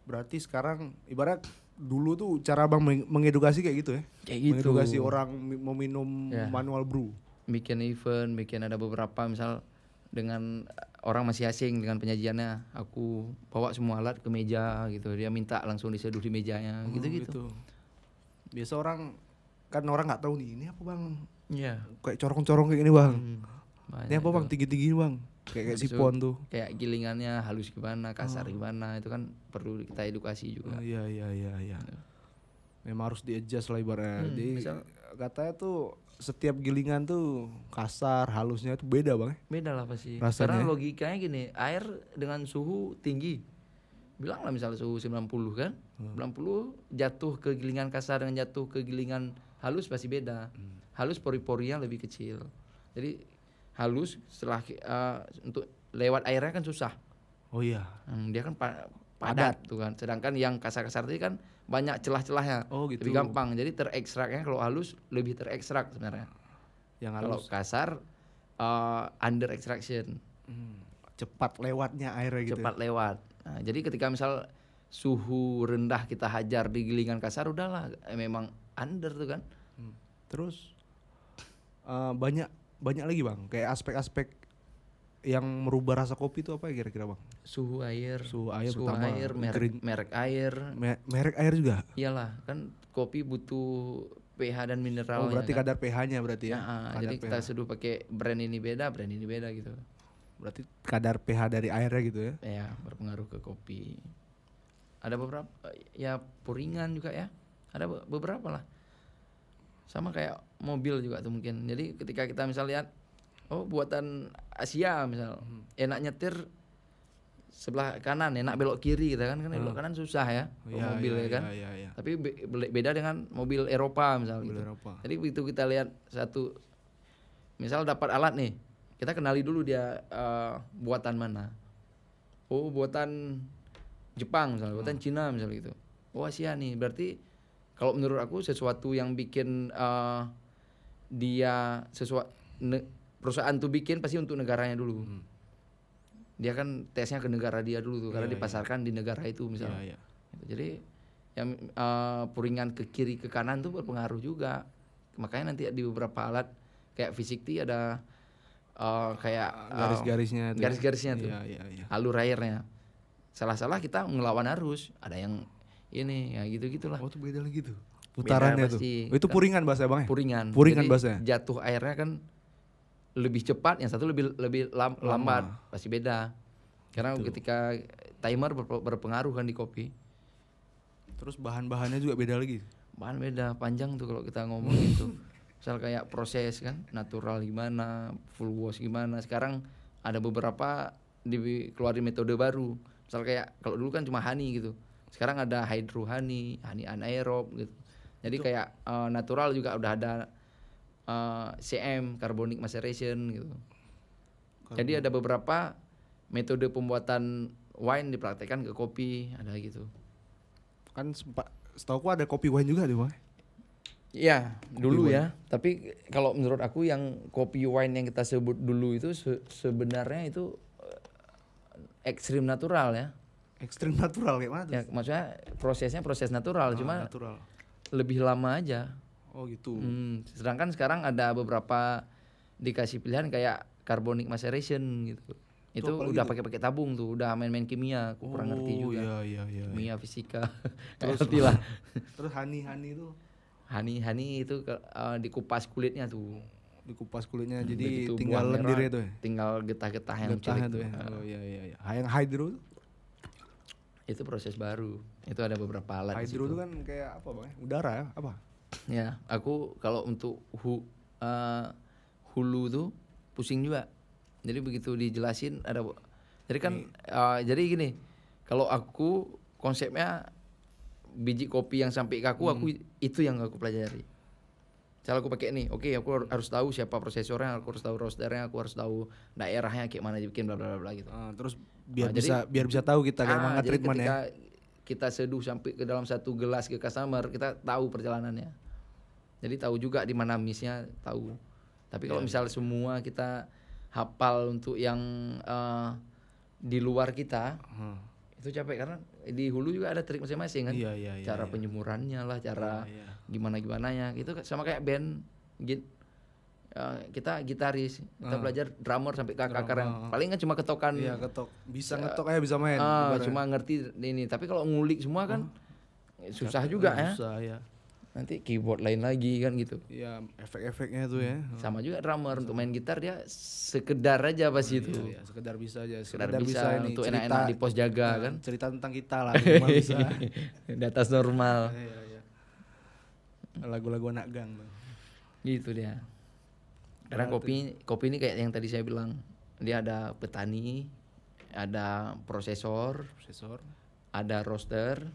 Berarti sekarang ibarat dulu tuh cara Bang mengedukasi kayak gitu ya. Kayak gitu. Mengedukasi orang meminum Ya. manual brew. Bikin event, bikin ada beberapa misal dengan orang masih asing dengan penyajiannya, aku bawa semua alat ke meja gitu. Dia minta langsung diseduh di mejanya, gitu-gitu. Biasa orang kan orang nggak tahu nih ini apa Bang. Iya. Kayak corong-corong kayak gini Bang. Banyak Ini apa Bang tuh. tinggi-tinggi Bang. Kayak Habis itu sipon tuh. Kayak gilingannya halus gimana, kasar gimana, itu kan perlu kita edukasi juga. Iya. Memang harus di-adjust lah ibaratnya. Jadi katanya tuh setiap gilingan tuh kasar, halusnya itu beda Bang. Beda lah pasti. Rasanya. Karena logikanya gini, air dengan suhu tinggi, bilang lah misalnya suhu 90 kan, 90 jatuh ke gilingan kasar dengan jatuh ke gilingan halus pasti beda. Halus pori-porinya lebih kecil. Jadi halus setelah untuk lewat airnya kan susah. Oh iya. Dia kan padat tuh kan. Sedangkan yang kasar-kasar tadi kan banyak celah-celahnya. Oh gitu. Lebih gampang. Jadi terekstraknya kalau halus lebih terekstrak sebenarnya. Yang Kalau halus kasar under extraction. cepat lewatnya airnya gitu. Cepat lewat. Nah, jadi ketika misal suhu rendah kita hajar di gilingan kasar udahlah memang under tuh kan. Terus banyak lagi Bang, kayak aspek-aspek yang merubah rasa kopi itu apa kira-kira Bang? Suhu air, pertama, merek air. Merek air juga. Iyalah, kan kopi butuh pH dan mineral. Oh berarti kan? kadar pH-nya berarti ya? Jadi kita seduh pakai brand ini beda gitu. Berarti kadar pH dari airnya gitu ya? Ya, berpengaruh ke kopi. Ada beberapa ya puringan juga ya. Ada beberapa lah. Sama kayak mobil juga tuh mungkin. Jadi ketika kita misal lihat buatan Asia misal, enak nyetir sebelah kanan, enak belok kiri gitu kan belok kanan susah ya mobil ya kan. Iya. Tapi beda dengan mobil Eropa misal Mobil gitu. Eropa. Jadi begitu kita lihat satu misal dapat alat nih, kita kenali dulu dia buatan mana. Oh, buatan Jepang misalnya, buatan Cina misalnya gitu. Oh, Asia nih. Berarti kalau menurut aku sesuatu yang bikin dia perusahaan tuh bikin pasti untuk negaranya dulu. Dia kan tesnya ke negara dia dulu tuh, karena dipasarkan di negara itu misalnya. Iya. Jadi yang puringan ke kiri ke kanan tuh berpengaruh juga. Makanya nanti di beberapa alat kayak Physik-T ada kayak garis-garisnya tuh. Garis-garisnya tuh. Iya. Alur airnya. Salah-salah kita ngelawan arus. Ada yang ini ya gitu-gitulah. Oh, itu beda lagi tuh. Putarannya Beda tuh. pasti. Oh, itu puringan bahasa Bang ya? Puringan. Puringan Jadi bahasanya. jatuh airnya kan lebih cepat, yang satu lebih lambat, pasti beda. Karena ketika timer berpengaruh kan di kopi. Terus bahan-bahannya juga beda lagi. Bahan beda, panjang tuh kalau kita ngomong itu. Misal kayak proses kan, natural gimana, full wash gimana. Sekarang ada beberapa dikeluarin metode baru. Misal kayak kalau dulu kan cuma honey gitu. Sekarang ada hydro honey anaerob gitu. Jadi kayak natural juga udah ada CM, carbonic maceration gitu. Jadi ada beberapa metode pembuatan wine dipraktekkan ke kopi, ada gitu. Kan setahu ada kopi wine juga deh Bang. Iya, dulu ya. Tapi kalau menurut aku yang kopi wine yang kita sebut dulu itu sebenarnya itu ekstrim natural ya. Ekstrim natural kayak mana tuh? Ya, maksudnya prosesnya proses natural, cuma natural. lebih lama aja. Oh gitu. Sedangkan sekarang ada beberapa dikasih pilihan kayak carbonic maceration gitu. Itu udah pakai tabung tuh, udah main-main kimia, aku kurang ngerti juga. Iya. Kimia, fisika. Terus ngerti lah. Terus honey itu Honey itu dikupas kulitnya tuh. dikupas kulitnya jadi Begitu tinggal buah merah, lendirnya tuh ya. Tinggal getah-getah yang Getahnya cilik tuh ya. Oh iya. Yang hydro tuh. Itu proses baru. Itu ada beberapa alat di Hydro situ. tuh kan kayak apa Bang? Udara ya? Apa? Ya, aku kalau untuk hulu tuh pusing juga. Jadi begitu dijelasin ada jadi kan jadi gini, kalau aku konsepnya biji kopi yang sampai ke aku itu yang aku pelajari. Misal aku pakai ini, oke, aku harus tahu siapa prosesornya, aku harus tahu roasternya, aku harus tahu daerahnya kayak mana dibikin bla bla bla gitu. Terus biar bisa tahu kita kayak mana jadi treatment ketika ya. kita seduh sampai ke dalam satu gelas ke customer, kita tahu perjalanannya. Jadi tahu juga di mana miss-nya, tahu. Tapi kalau misal semua kita hafal untuk yang di luar kita, itu capek karena di hulu juga ada trik masing-masing kan. Iya, Cara penjemurannya lah, cara gimana-gimananya gitu kan, sama kayak band kita gitaris, kita belajar drummer sampai ke akar yang paling kan cuma ketokan. Iya, ketok. Bisa ngetok aja bisa main. Cuma ngerti ini, tapi kalau ngulik semua kan susah juga ya. Susah ya. Nanti keyboard lain lagi kan gitu. Iya, efek-efeknya tuh ya. Sama juga drummer untuk main gitar dia sekedar aja pas itu. Iya, sekedar bisa aja. Sekedar bisa ini, untuk cerita, enak-enak di pos jaga kan. Cerita tentang kita lah, cuma bisa. Di atas normal. Iya. Lagu-lagu anak gang. Bang. Gitu dia. Karena kopi ini kayak yang tadi saya bilang, dia ada petani, ada prosesor, ada roaster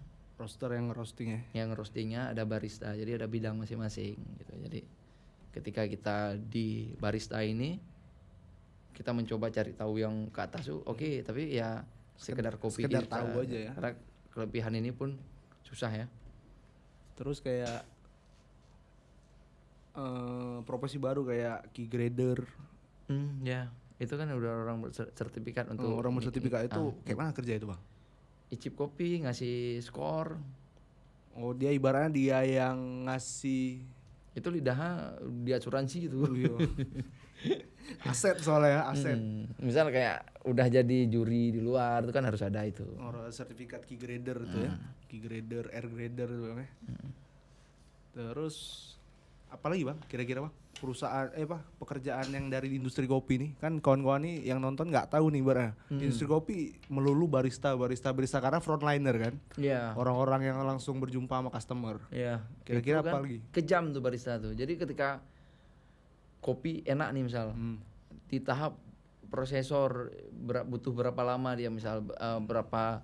yang roasting ya. Yang roastingnya, ada barista. Jadi ada bidang masing-masing gitu. Jadi ketika kita di barista ini, kita mencoba cari tahu yang ke atas tuh oke, tapi ya sekedar kopi sekedar kita, tahu aja ya. Karena kelebihan ini pun susah ya. Terus kayak profesi baru kayak key grader. Ya, itu kan udah orang bersertifikat untuk Orang bersertifikat itu kayak mana kerja itu, Bang? icip kopi, ngasih skor. Oh, dia ibaratnya dia yang ngasih Itu lidahnya di asuransi gitu. aset soalnya ya, aset. Misal kayak udah jadi juri di luar itu kan harus ada itu. Orang sertifikat key grader itu ya. Key grader, air grader itu Bang ya. Terus apalagi Bang? Kira-kira Bang? Perusahaan pekerjaan yang dari industri kopi nih. Kan kawan-kawan nih yang nonton nggak tahu nih ibaratnya. Industri kopi melulu barista karena frontliner kan. Iya. Orang-orang yang langsung berjumpa sama customer. Iya. Kira-kira Itu apa kan lagi? kejam tuh barista tuh. Jadi ketika kopi enak nih misal, di tahap prosesor butuh berapa lama dia misal berapa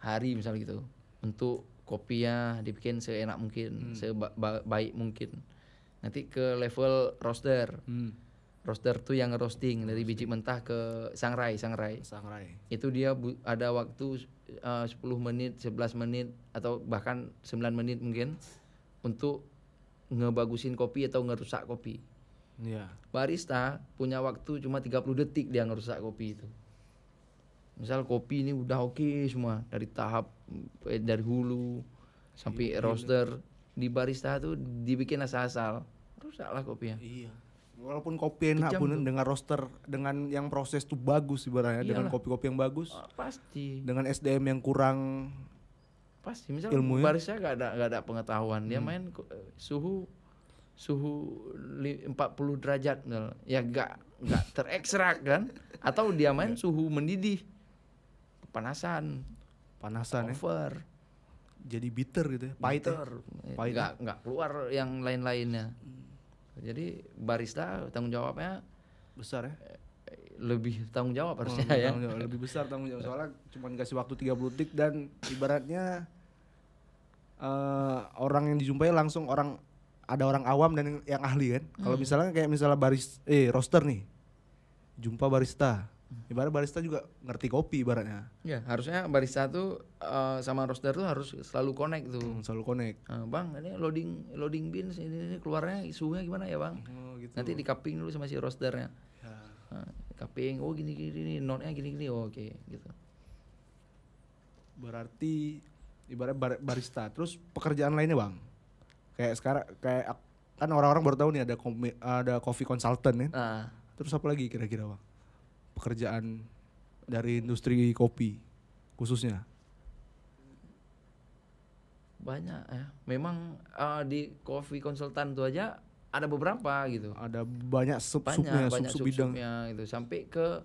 hari misal gitu untuk kopinya dibikin seenak mungkin, sebaik mungkin. Nanti ke level roaster. Roaster tuh yang roasting dari biji mentah ke sangrai. Itu dia ada waktu 10 menit, 11 menit atau bahkan 9 menit mungkin untuk ngebagusin kopi atau ngerusak kopi. Iya. Barista punya waktu cuma 30 detik dia ngerusak kopi itu. Misal kopi ini udah oke semua dari tahap dari hulu sampai roaster, di barista tuh dibikin asal-asal, rusaklah kopinya. Iya. Walaupun kopi enak pun dengan roaster, dengan yang proses tuh bagus ibaratnya, dengan kopi-kopi yang bagus. Pasti. Dengan SDM yang kurang. Pasti. Misal ilmunya. barista gak ada pengetahuan, dia main suhu 40 derajat ya gak terekstrak kan, atau dia main suhu mendidih, panasan over, jadi bitter gitu ya, pahit nggak keluar yang lain-lainnya. Jadi barista tanggung jawabnya besar ya, lebih tanggung jawab harusnya ya. Lebih besar tanggung jawab, soalnya cuma dikasih waktu 30 detik dan ibaratnya orang yang dijumpai langsung ada orang awam dan yang ahli kan. Kalau misalnya kayak roaster nih, jumpa barista, ibarat barista juga ngerti kopi ibaratnya. Ya harusnya barista tuh sama roaster tuh harus selalu connect tuh. Selalu connect. Bang, ini loading beans ini keluarnya suhunya gimana ya bang? Gitu. Nanti di cupping dulu sama si roasternya. Ya. Cupping, oh gini, note-nya gini, oke gitu. Berarti ibarat barista. Terus pekerjaan lainnya bang? Kayak kan orang-orang baru tahu nih ada coffee consultant ya. Terus apa lagi kira-kira bang? Pekerjaan dari industri kopi khususnya? Banyak ya. Memang di coffee consultant itu aja ada beberapa gitu. Ada banyak sub-subnya sub-subnya gitu. Sampai ke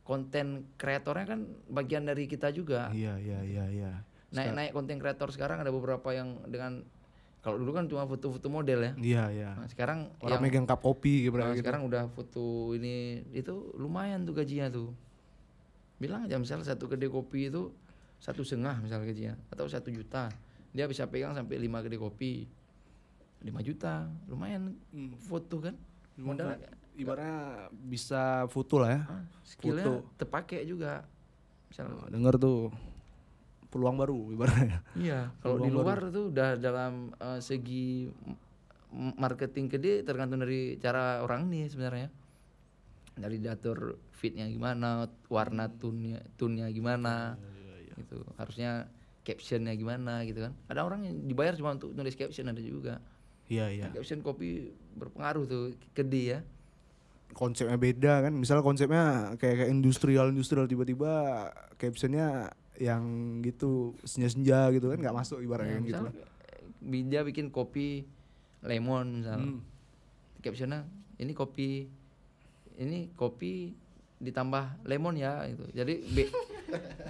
konten kreatornya kan bagian dari kita juga. Iya. Naik konten kreator sekarang ada beberapa yang dengan, kalau dulu kan cuma foto-foto model ya. Iya. Nah, sekarang orang megang cup kopi gitu. Sekarang udah foto ini itu lumayan tuh gajinya tuh. Bilang aja misal satu kedai kopi itu 1,5 misal gajinya atau 1 juta. Dia bisa pegang sampai 5 kedai kopi. 5 juta, lumayan foto kan. Modal ibaratnya bisa foto lah ya. Skillnya terpakai juga. Misal denger tuh peluang baru ibaratnya. Iya, kalau di luar tuh udah dalam segi marketing kedai tergantung dari cara orang nih sebenarnya. Dari diatur fitnya gimana, warna tune-nya gimana. Gitu. Harusnya captionnya gimana gitu kan. Ada orang yang dibayar cuma untuk nulis caption, ada juga. Iya, iya. Caption kopi berpengaruh tuh ke dia. Konsepnya beda kan. Misal konsepnya kayak industrial tiba-tiba captionnya yang gitu senja-senja gitu kan, nggak masuk ibaratnya Ya, gitu. misal dia bikin kopi lemon misal. Captionnya ini kopi ditambah lemon ya gitu. Jadi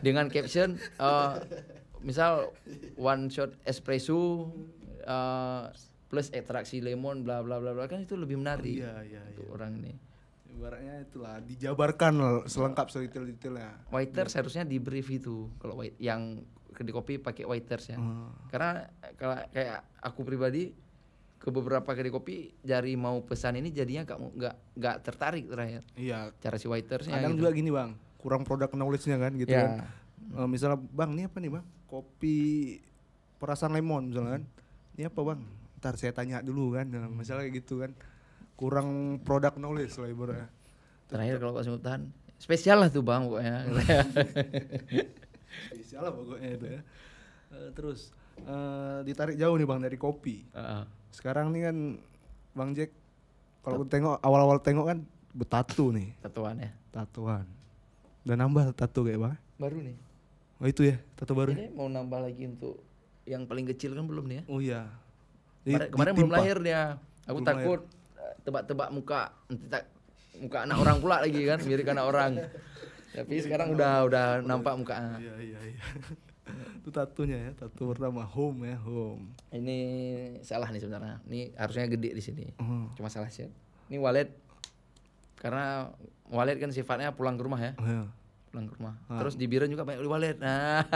dengan caption misal one shot espresso plus ekstraksi lemon bla bla bla bla, kan itu lebih menarik. Iya. Untuk orang ini. Ibaratnya itulah dijabarkan selengkap sedetail-detailnya. Waiters harusnya di brief itu kalau yang kedai kopi pakai waiters ya. Karena kalau kayak aku pribadi ke beberapa kedai kopi dari mau pesan ini jadinya nggak tertarik terakhir. Iya. Cara si waitersnya. Kadang gitu. juga gini bang, kurang produk knowledge-nya kan gitu Ya. kan. Misalnya bang, ini apa nih bang? Kopi perasan lemon misalnya kan. Ini apa bang? Ntar saya tanya dulu kan. Misalnya kayak gitu kan. Kurang produk knowledge lah ibaratnya. Terakhir kalau Pak Sultan spesial lah tuh bang pokoknya. Spesial lah pokoknya itu ya. Terus ditarik jauh nih bang dari kopi. Sekarang nih kan Bang Jack, kalau aku tengok awal-awal tengok kan bertato nih, Tatuan ya. tatoan. Udah nambah tato kayak bang? Baru nih. Oh itu ya, tato baru. Ini mau nambah lagi untuk yang paling kecil kan belum nih ya. Oh iya. Kemarin belum ditimpa. lahir dia. Aku Belum takut tebak-tebak muka, muka anak orang pula lagi kan, mirip anak orang. Tapi sekarang udah nampak mukanya. Iya. Itu tatonya ya, tato pertama home ya, home. Ini salah nih sebenarnya. Ini harusnya gede di sini. Oh. Cuma salah sih. Ini wallet. Karena wallet kan sifatnya pulang ke rumah ya. Iya. Pulang ke rumah. Terus di Biren juga banyak di wallet. Nah.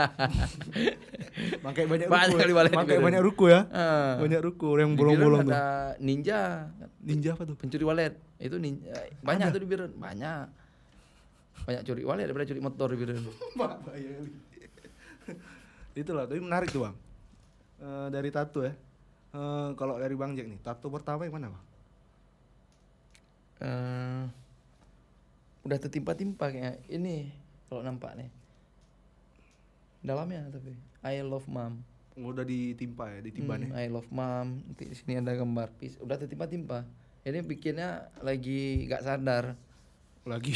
Makanya banyak Banyak ruko. kali wallet di Makanya Biren. banyak ruko ya. Ah. Banyak ruko yang Di bolong-bolong Biren tuh. ada ninja. Ninja apa tuh? Pencuri wallet. Itu banyak tuh di Biren. Banyak curi wallet daripada curi motor di Biren. Bahaya kali. Itulah, tapi menarik tuh bang. Dari tato ya. Kalau dari Bang Jack nih, tato pertama yang mana bang? Udah tertimpa-timpa kayak ini kalau nampak nih. Dalamnya tapi I love mom. Udah ditimpa ya, ditimban ya. I love mom. Nanti di sini ada gambar pis. Udah tertimpa-timpa. Ini bikinnya lagi gak sadar. Lagi.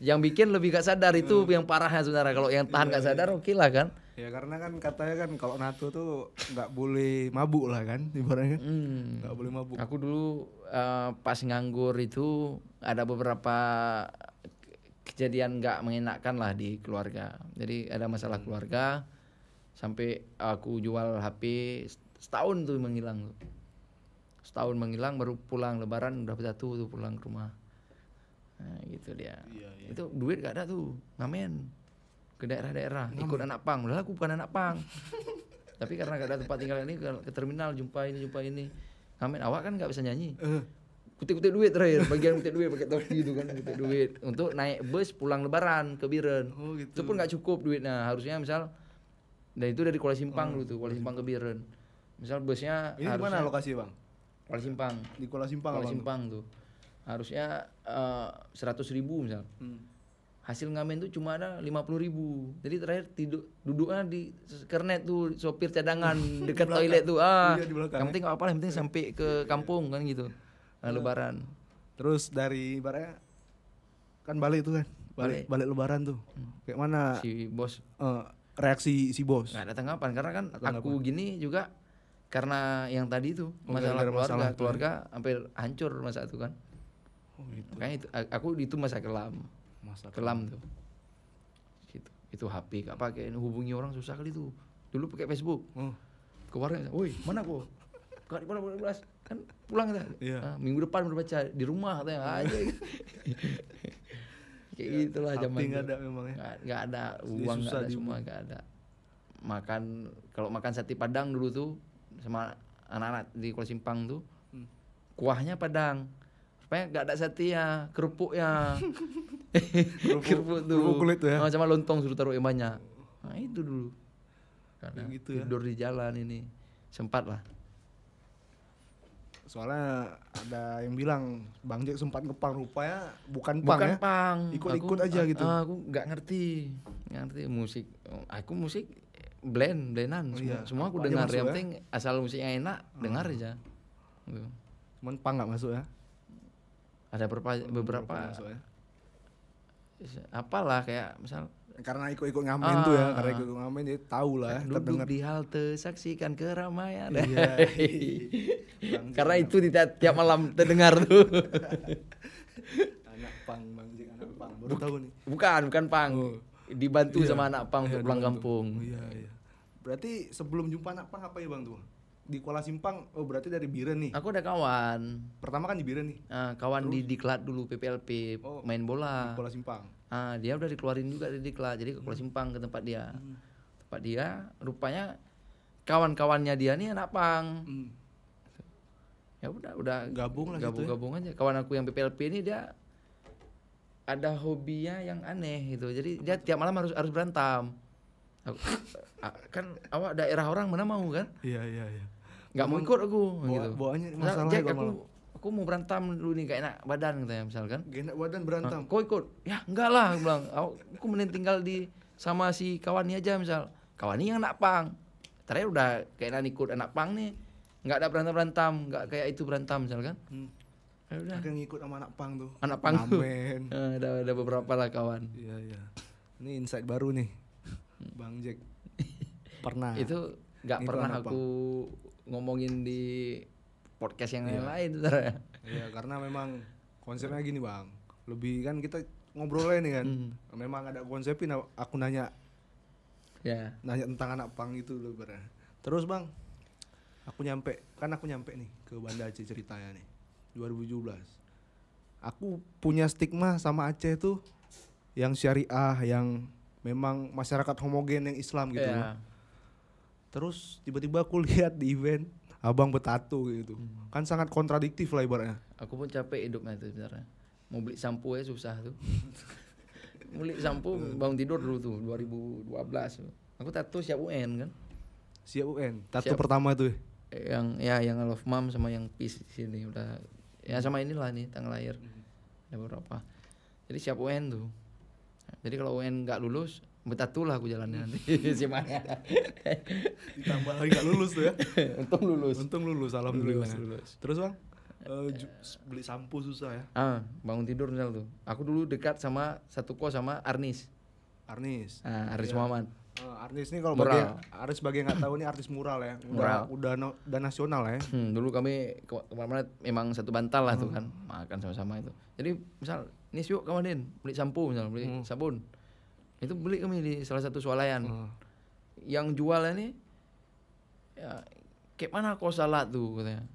Yang bikin lebih gak sadar itu yang parahnya sebenarnya. Kalau yang tahan gak sadar oke lah kan. Ya karena kan katanya kan kalau nato tuh nggak boleh mabuk lah kan ibaratnya. Nggak boleh mabuk. Aku dulu pas nganggur itu ada beberapa kejadian nggak mengenakan lah di keluarga. Jadi ada masalah keluarga sampai aku jual HP setahun tuh menghilang tuh. Setahun menghilang baru pulang lebaran udah bersatu tuh pulang ke rumah. Nah, gitu dia. Iya. Itu duit gak ada tuh, ngamen ke daerah-daerah, ikut anak pang. Udah aku bukan anak pang. Tapi karena gak ada tempat tinggal ini ke terminal jumpa ini. Ngamen, awak kan gak bisa nyanyi. Kutik-kutik duit terakhir, bagian kutik duit pakai topi itu kan, kutik duit untuk naik bus pulang lebaran ke Biren. Oh, gitu. Itu pun gak cukup duitnya. Harusnya misal itu dari Kuala Simpang dulu tuh, Kuala Simpang ke Biren. Misal busnya Ini di mana lokasi bang? Kuala Simpang. Di Kuala Simpang. Kuala abang? Simpang tuh. Harusnya 100.000 misal. Hasil ngamen tuh cuma ada 50.000. Jadi terakhir duduknya di kernet tuh sopir cadangan dekat toilet tuh. Iya, di belakang, Yang penting apa yang penting sampai ke kampung kan gitu. Nah, lebaran. Terus dari ibaratnya kan balik tuh kan. Balik lebaran tuh. Kayak mana Si bos reaksi si bos? nggak ada tanggapan karena kan Tanggapan. aku gini juga karena yang tadi tuh gara-gara masalah tuh, keluarga hampir hancur masa itu kan. Oh, gitu. Makanya itu aku itu masa kelam. Masa Kelam tuh. Gitu. Itu HP gak pakai, hubungi orang susah kali tuh. Dulu pakai Facebook. Ke warga, "Woi, mana kok?" "Kak di mana 12?" Kan pulang kita. Iya. Minggu depan baru baca di rumah katanya aja. Kayak gitulah zaman. HP nggak ada memang ya. Nggak ada uang, nggak susah ada semua, nggak ada. Kalau makan sate Padang dulu tuh sama anak-anak di Kuala Simpang tuh, kuahnya Padang. Supaya nggak ada sate ya, kerupuk ya. Kerupuk tuh. kerupuk kulit tuh ya. Sama lontong suruh taruh yang banyak. Nah itu dulu. Karena Gitu ya. tidur di jalan ini sempat lah. Soalnya ada yang bilang Bang Jack sempat ngepang, rupanya bukan pang Bukan ya. pang. Ikut-ikut aja gitu. Aku nggak ngerti musik. Aku musik blendan Oh, semua. iya. Semua aku Apa aja dengar, masuk yang ya? penting asal musiknya enak, dengar aja. Gitu. Cuman pang nggak masuk ya? Ada beberapa masuk ya? apalah kayak misal Karena ikut-ikut ngamen tuh ya, Ah. karena ikut ngamen jadi tahu lah, duduk terdengar. di halte saksikan keramaian. Iya. Karena itu di tiap malam terdengar tuh. Anak pang, Bang Jack, anak pang. Baru tahu nih. Bukan pang. Oh. Dibantu Iya. sama anak pang Iya, untuk pulang dibantu. kampung. Oh, iya, iya. Berarti sebelum jumpa anak pang apa ya Bang tuh? Di Kuala Simpang, oh berarti dari Biren nih. Aku ada kawan. Pertama kan di Biren nih, Kawan di Diklat dulu PPLP Oh, main di bola. Kuala Simpang. Dia udah dikeluarin juga dari Diklat. Jadi ke Kuala Simpang ke tempat dia. Tempat dia rupanya kawan-kawannya dia nih anak pang. Hmm. Ya udah Gabung lah gitu ya. gabung aja. Kawan aku yang PPLP ini dia ada hobinya yang aneh gitu. Jadi dia tiap malam harus berantem. Kan awak daerah orang mana mau kan? Iya, iya, iya. Nggak mau ikut aku gitu. Bawaannya Misal, masalah Jack, kalau malam. aku mau berantem dulu nih gak enak badan katanya misalkan. Gak enak badan berantem. Kau ikut? Ya enggak lah, aku bilang. Aku mending tinggal di sama si kawan ini aja misal. Kawan ini yang anak pang. Terakhir udah kayak ikut anak pang nih. Nggak ada berantem, nggak kayak itu berantem misalkan. Ya udah. Akan ngikut sama anak pang tuh. Anak pang tuh. Ngamen. Ada beberapa lah kawan. Iya, iya. Ini insight baru nih. Bang Jack. Pernah. Itu nggak Ngikut pernah anak aku ngomongin di podcast yang Iya. lain sebenarnya. Iya, karena memang konsepnya gini Bang. Lebih kan kita ngobrolnya nih kan. Memang ada konsepin aku nanya Ya. tentang anak pang itu loh bener. Terus Bang, aku nyampe nih ke Banda Aceh ceritanya nih 2017. Aku punya stigma sama Aceh tuh yang syariah, yang memang masyarakat homogen yang Islam gitu loh. Ya. Terus tiba-tiba aku lihat di event abang bertato gitu. Kan sangat kontradiktif lah ibaratnya. Aku pun capek hidupnya itu sebenarnya. Mau beli sampo ya susah tuh. Mau beli sampo bangun tidur dulu tuh 2012. Aku tato siap UN kan. Siap UN. Tato Siap. pertama tuh. Yang I Love Mom sama yang Peace di sini udah ya sama inilah nih tanggal lahir. Ada beberapa. Jadi siap UN tuh. Jadi kalau UN nggak lulus, bertato lah aku jalannya nanti. Semuanya. Ditambah lagi gak lulus tuh ya. Untung lulus. Untung lulus alhamdulillah. Lulus. Terus Bang, beli sampo susah ya. Bangun tidur misal tuh. Aku dulu dekat sama satu kos sama Arnis. Arnis. Arnis Iya. Muhammad. Arnis ini kalau Mural. Arnis bagi yang nggak tahu ini artis mural ya. Mural. Udah nasional ya. Dulu kami kemana-mana memang satu bantal lah tuh kan, makan sama-sama itu. Jadi misal, ini yuk kawanin beli sampo misal, beli sabun. Itu beli kami di salah satu swalayan. Yang jualnya nih, ya, kayak mana kau salah tuh katanya.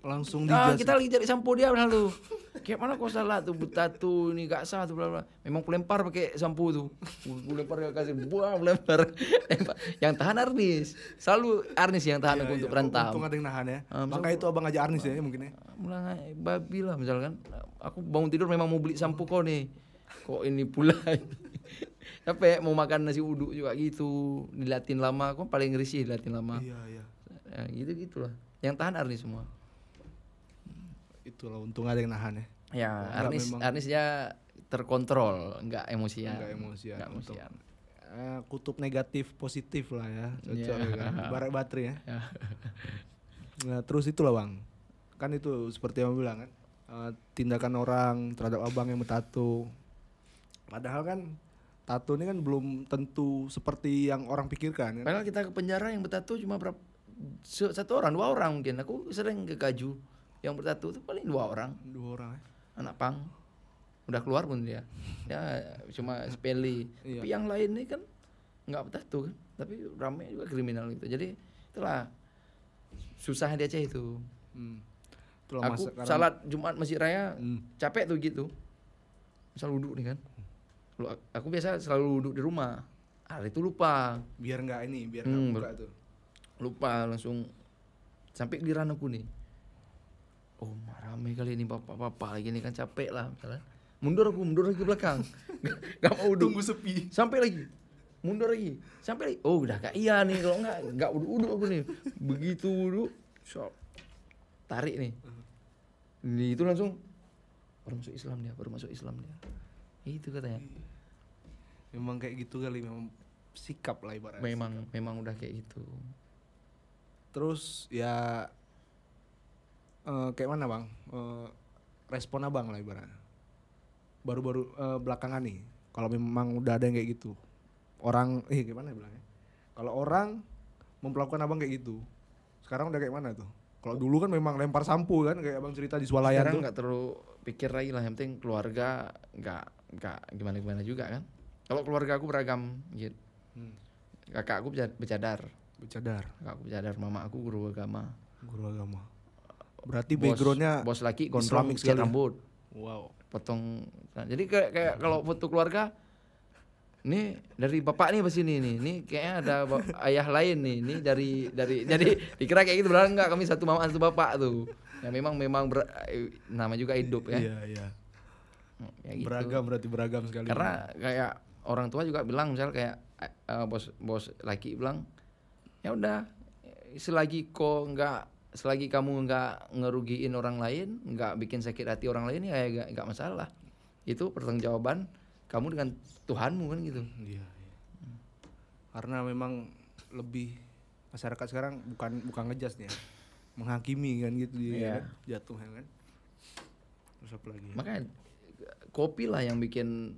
Langsung dijudge. Kita lagi cari sampo dia misal tuh. Kayak mana kau salah tuh bertato ini gak sah tuh bla bla. Memang kulempar pakai sampo tuh. Kulempar kasih buah lempar. Yang tahan Arnis. Selalu Arnis yang tahan aku untuk berantem. Untung ada yang nahan ya. Misal Maka itu abang aja Arnis ya mungkin ya. Bilang babi lah misalkan. Aku bangun tidur memang mau beli sampo kau nih. Kok ini pula. Capek mau makan nasi uduk juga gitu. Dilatin lama, aku paling risih dilatin lama. Iya, iya. Ya, gitu-gitulah. Yang tahan Arnis semua. Itulah untung ada yang nahan ya. Ya, Kalau enggak memang- Arnis ya terkontrol, enggak emosian. Enggak emosian. Enggak Untuk- emosian. Kutub negatif positif lah ya. Cocok Iya. ya kan. Ibarat baterai ya. Ya. Nah, terus itulah Bang. Kan itu seperti yang bilang kan. Tindakan orang terhadap abang yang bertato. Padahal kan tato ini kan belum tentu seperti yang orang pikirkan kan. Padahal kita ke penjara yang bertato cuma berapa satu orang, dua orang mungkin. Aku sering ke Kaju yang bertato itu paling dua orang, 2 orang ya. anak pang. Udah keluar pun dia. Ya cuma sepele. Iya. Tapi yang lain ini kan nggak bertato kan, tapi ramai juga kriminal gitu. Jadi itulah susah di Aceh itu. Itulah Aku sekarang- salat Jumat Masjid Raya Hmm. capek tuh gitu. Misal wudhu nih kan. Aku biasa selalu duduk di rumah. Hari itu lupa. biar nggak buka tuh. Lupa langsung sampai giliran aku nih. Oh ramai kali ini bapak-bapak lagi nih kan capek lah misalnya. Mundur lagi ke belakang. Gak mau wudhu. Tunggu sepi. Sampai lagi. Mundur lagi. Sampai lagi. Oh udah gak iya nih kalau enggak wudhu aku nih. Begitu wudhu. Tarik nih. Ini itu langsung baru masuk Islam dia. Itu katanya. Memang kayak gitu kali memang sikap lah ibaratnya. memang udah kayak gitu. Terus ya kayak mana bang? Respon abang lah ibaratnya. Baru-baru belakangan nih, kalau memang udah ada yang kayak gitu, orang gimana ya bilangnya? Kalau orang memperlakukan abang kayak gitu, sekarang udah kayak mana tuh? Kalau dulu kan memang lempar sampo kan, kayak abang cerita di swalayan Sekarang tuh. nggak terlalu pikir lagi lah, yang penting keluarga nggak gimana juga kan. Kalau keluarga aku beragam gitu. Kakak aku bercadar, Bercadar, kakak aku bercadar, mama aku guru agama. guru agama. Berarti backgroundnya bos laki gondrong, Islamic cat sekali. rambut, Wow. potong. Nah, jadi kayak kalau foto keluarga, nih dari bapak nih sini nih, nih kayaknya ada ayah lain nih, nih dari jadi dikira kayak gitu, benar enggak, kami satu mama satu bapak tuh. Ya memang nama juga hidup ya. Iya, iya. Ya gitu. Beragam, berarti beragam sekali. Karena kayak orang tua juga bilang, misal kayak bos laki bilang, ya udah, selagi kamu nggak ngerugiin orang lain, nggak bikin sakit hati orang lain, ya nggak masalah. Itu pertanggungjawaban kamu dengan Tuhanmu kan gitu. Iya, iya. Karena memang lebih masyarakat sekarang bukan ngejas nih ya, menghakimi kan gitu dia Iya. kan, jatuhnya kan. Terus apa lagi? Makanya kopi lah yang bikin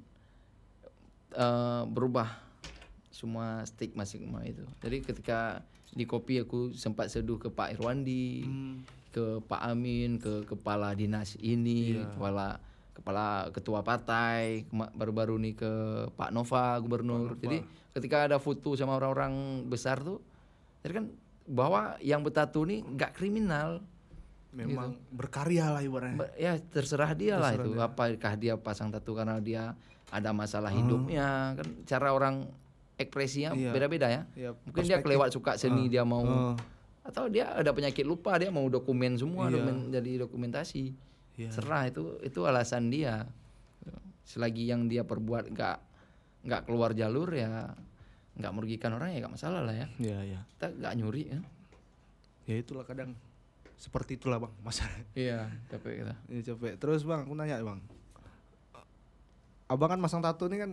berubah semua stigma itu. Jadi ketika di kopi aku sempat seduh ke Pak Irwandi, ke Pak Amin, ke kepala dinas ini, kepala ketua partai, baru-baru nih ke Pak Nova gubernur. Jadi ketika ada foto sama orang-orang besar tuh, jadi kan bahwa yang bertato nih nggak kriminal. Memang berkarya lah ibaratnya. Ya terserah dia lah itu. Apakah dia pasang tato karena dia ada masalah hidupnya, kan cara orang ekspresinya beda-beda ya. Iya, Mungkin dia kelewat suka seni, dia mau atau dia ada penyakit lupa, dia mau dokumen semua, jadi dokumentasi. Iya. Serah, itu alasan dia. Selagi yang dia perbuat nggak keluar jalur, ya nggak merugikan orang, ya nggak masalah lah ya. Iya, iya. Kita nggak nyuri ya. Ya itulah kadang seperti itulah bang masalah. Iya, capek kita. Ini capek. Terus bang, aku nanya bang, abang kan masang tato ini kan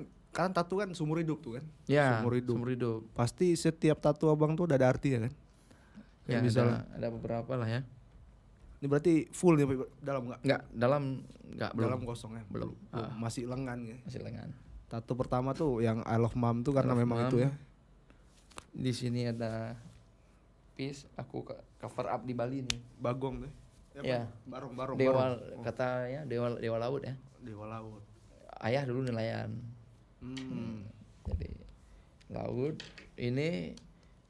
tato kan seumur hidup tuh kan? Ya, seumur hidup. seumur hidup. Pasti setiap tato abang tuh udah ada artinya kan? Ya, Kayak misalnya- ada beberapa lah ya. Ini berarti full nih dalam nggak? Enggak, belum. Dalam kosong ya? Belum. Masih lengan ya? Masih lengan. Tato pertama tuh yang I love mom tuh karena I love memang mom. itu ya? Di sini ada piece aku cover up di Bali nih. Bagong tuh? Ya. Barong. Dewa, katanya dewa laut ya. Dewa laut. Ayah dulu nelayan. Jadi laut ini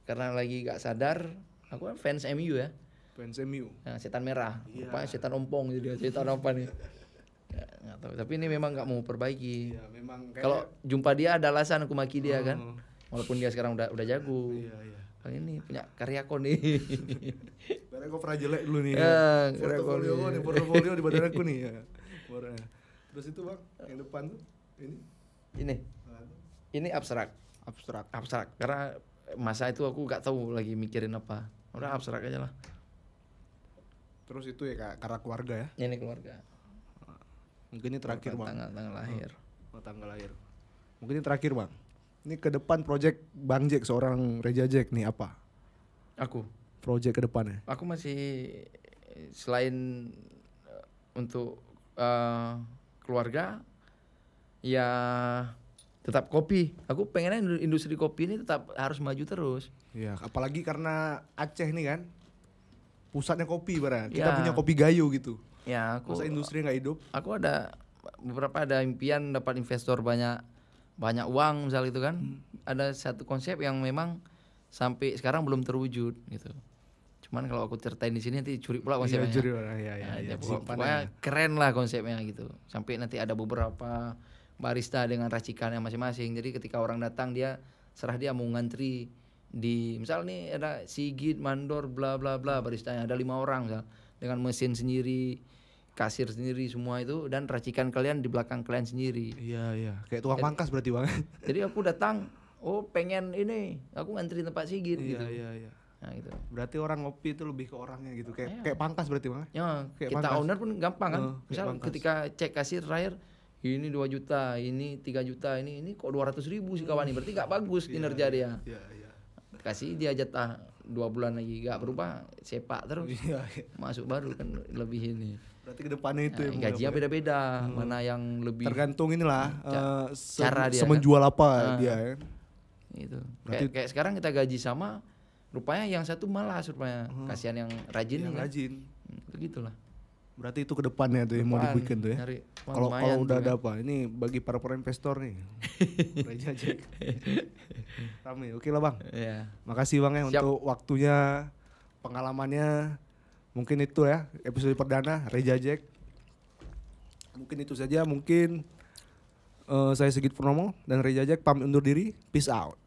karena lagi gak sadar, aku kan fans MU ya. Fans MU. Nah, setan merah, Iya. rupanya setan ompong gitu dia, setan apa nih? Ya, nggak tahu. Tapi ini memang nggak mau perbaiki. Iya, memang kayak Kalau jumpa dia ada alasan aku maki dia kan, walaupun dia sekarang udah jago. iya. Kali ini punya karya kok nih. Karena gue pernah jelek dulu nih. Ya, Portofolio di badan aku nih ya. Warnanya. Terus itu bang, yang depan tuh ini Ini abstrak. abstrak. Karena masa itu aku nggak tahu lagi mikirin apa. Udah abstrak aja lah. Terus itu ya Kak, karena keluarga ya. Ini keluarga. Mungkin ini terakhir bang. Tanggal lahir. Tanggal lahir. Mungkin ini terakhir bang. Ini ke depan project Bang Jack, seorang Reja Jack nih apa? Aku Project ke depannya. masih selain untuk keluarga, ya tetap kopi. Aku pengennya industri kopi ini tetap harus maju terus. Iya, apalagi karena Aceh nih kan pusatnya kopi barang. Kita Ya. punya kopi gayo gitu. Ya aku Masa industri nggak hidup? aku ada impian dapat investor banyak uang misal gitu kan. Ada satu konsep yang memang sampai sekarang belum terwujud gitu. Cuman kalau aku ceritain di sini nanti curi pula konsepnya. Iya, jujur, iya. Ya, Simpan pokoknya aja. keren lah konsepnya gitu. Sampai nanti ada beberapa barista dengan racikannya masing-masing. Jadi ketika orang datang dia mau ngantri di misal nih ada Sigit, Mandor, bla bla bla baristanya ada 5 orang misal, dengan mesin sendiri, kasir sendiri semua itu, dan racikan kalian di belakang kalian sendiri. Iya. Kayak tukang pangkas berarti bang. Jadi aku datang, oh pengen ini, aku ngantri tempat Sigit gitu. Iya. Nah gitu. Berarti orang ngopi itu lebih ke orangnya gitu. Kayak pangkas berarti bang. Ya, Kayak kita pangkas. owner pun gampang kan. Kayak Misal pangkas. ketika cek kasir terakhir, ini 2 juta, ini 3 juta, ini kok 200.000 si kawan ini, berarti gak bagus kinerja dia. Iya, iya. Kasih dia jatah 2 bulan lagi gak berubah, sepak terus. Iya, iya. Masuk baru kan lebih ini. Berarti kedepannya itu ya. Gajinya beda-beda, mana yang lebih Tergantung inilah cara dia, semenjual apa dia ya. itu. Berarti- Kayak sekarang kita gaji sama, rupanya yang satu malas rupanya. Kasihan yang rajin Yang kan. rajin. Begitulah. Berarti itu kedepannya tuh yang mau Depan, dibikin tuh ya. nyari uang Kalau lumayan udah tuh ada kan. apa? Ini bagi para investor nih. Reja Jack. Rame, oke lah bang. Iya. Makasih bang ya Siap. untuk waktunya, pengalamannya. Mungkin itu ya episode perdana Reja Jack. Mungkin itu saja. Mungkin saya Sigit Purnomo dan Reja Jack pamit undur diri. Peace out.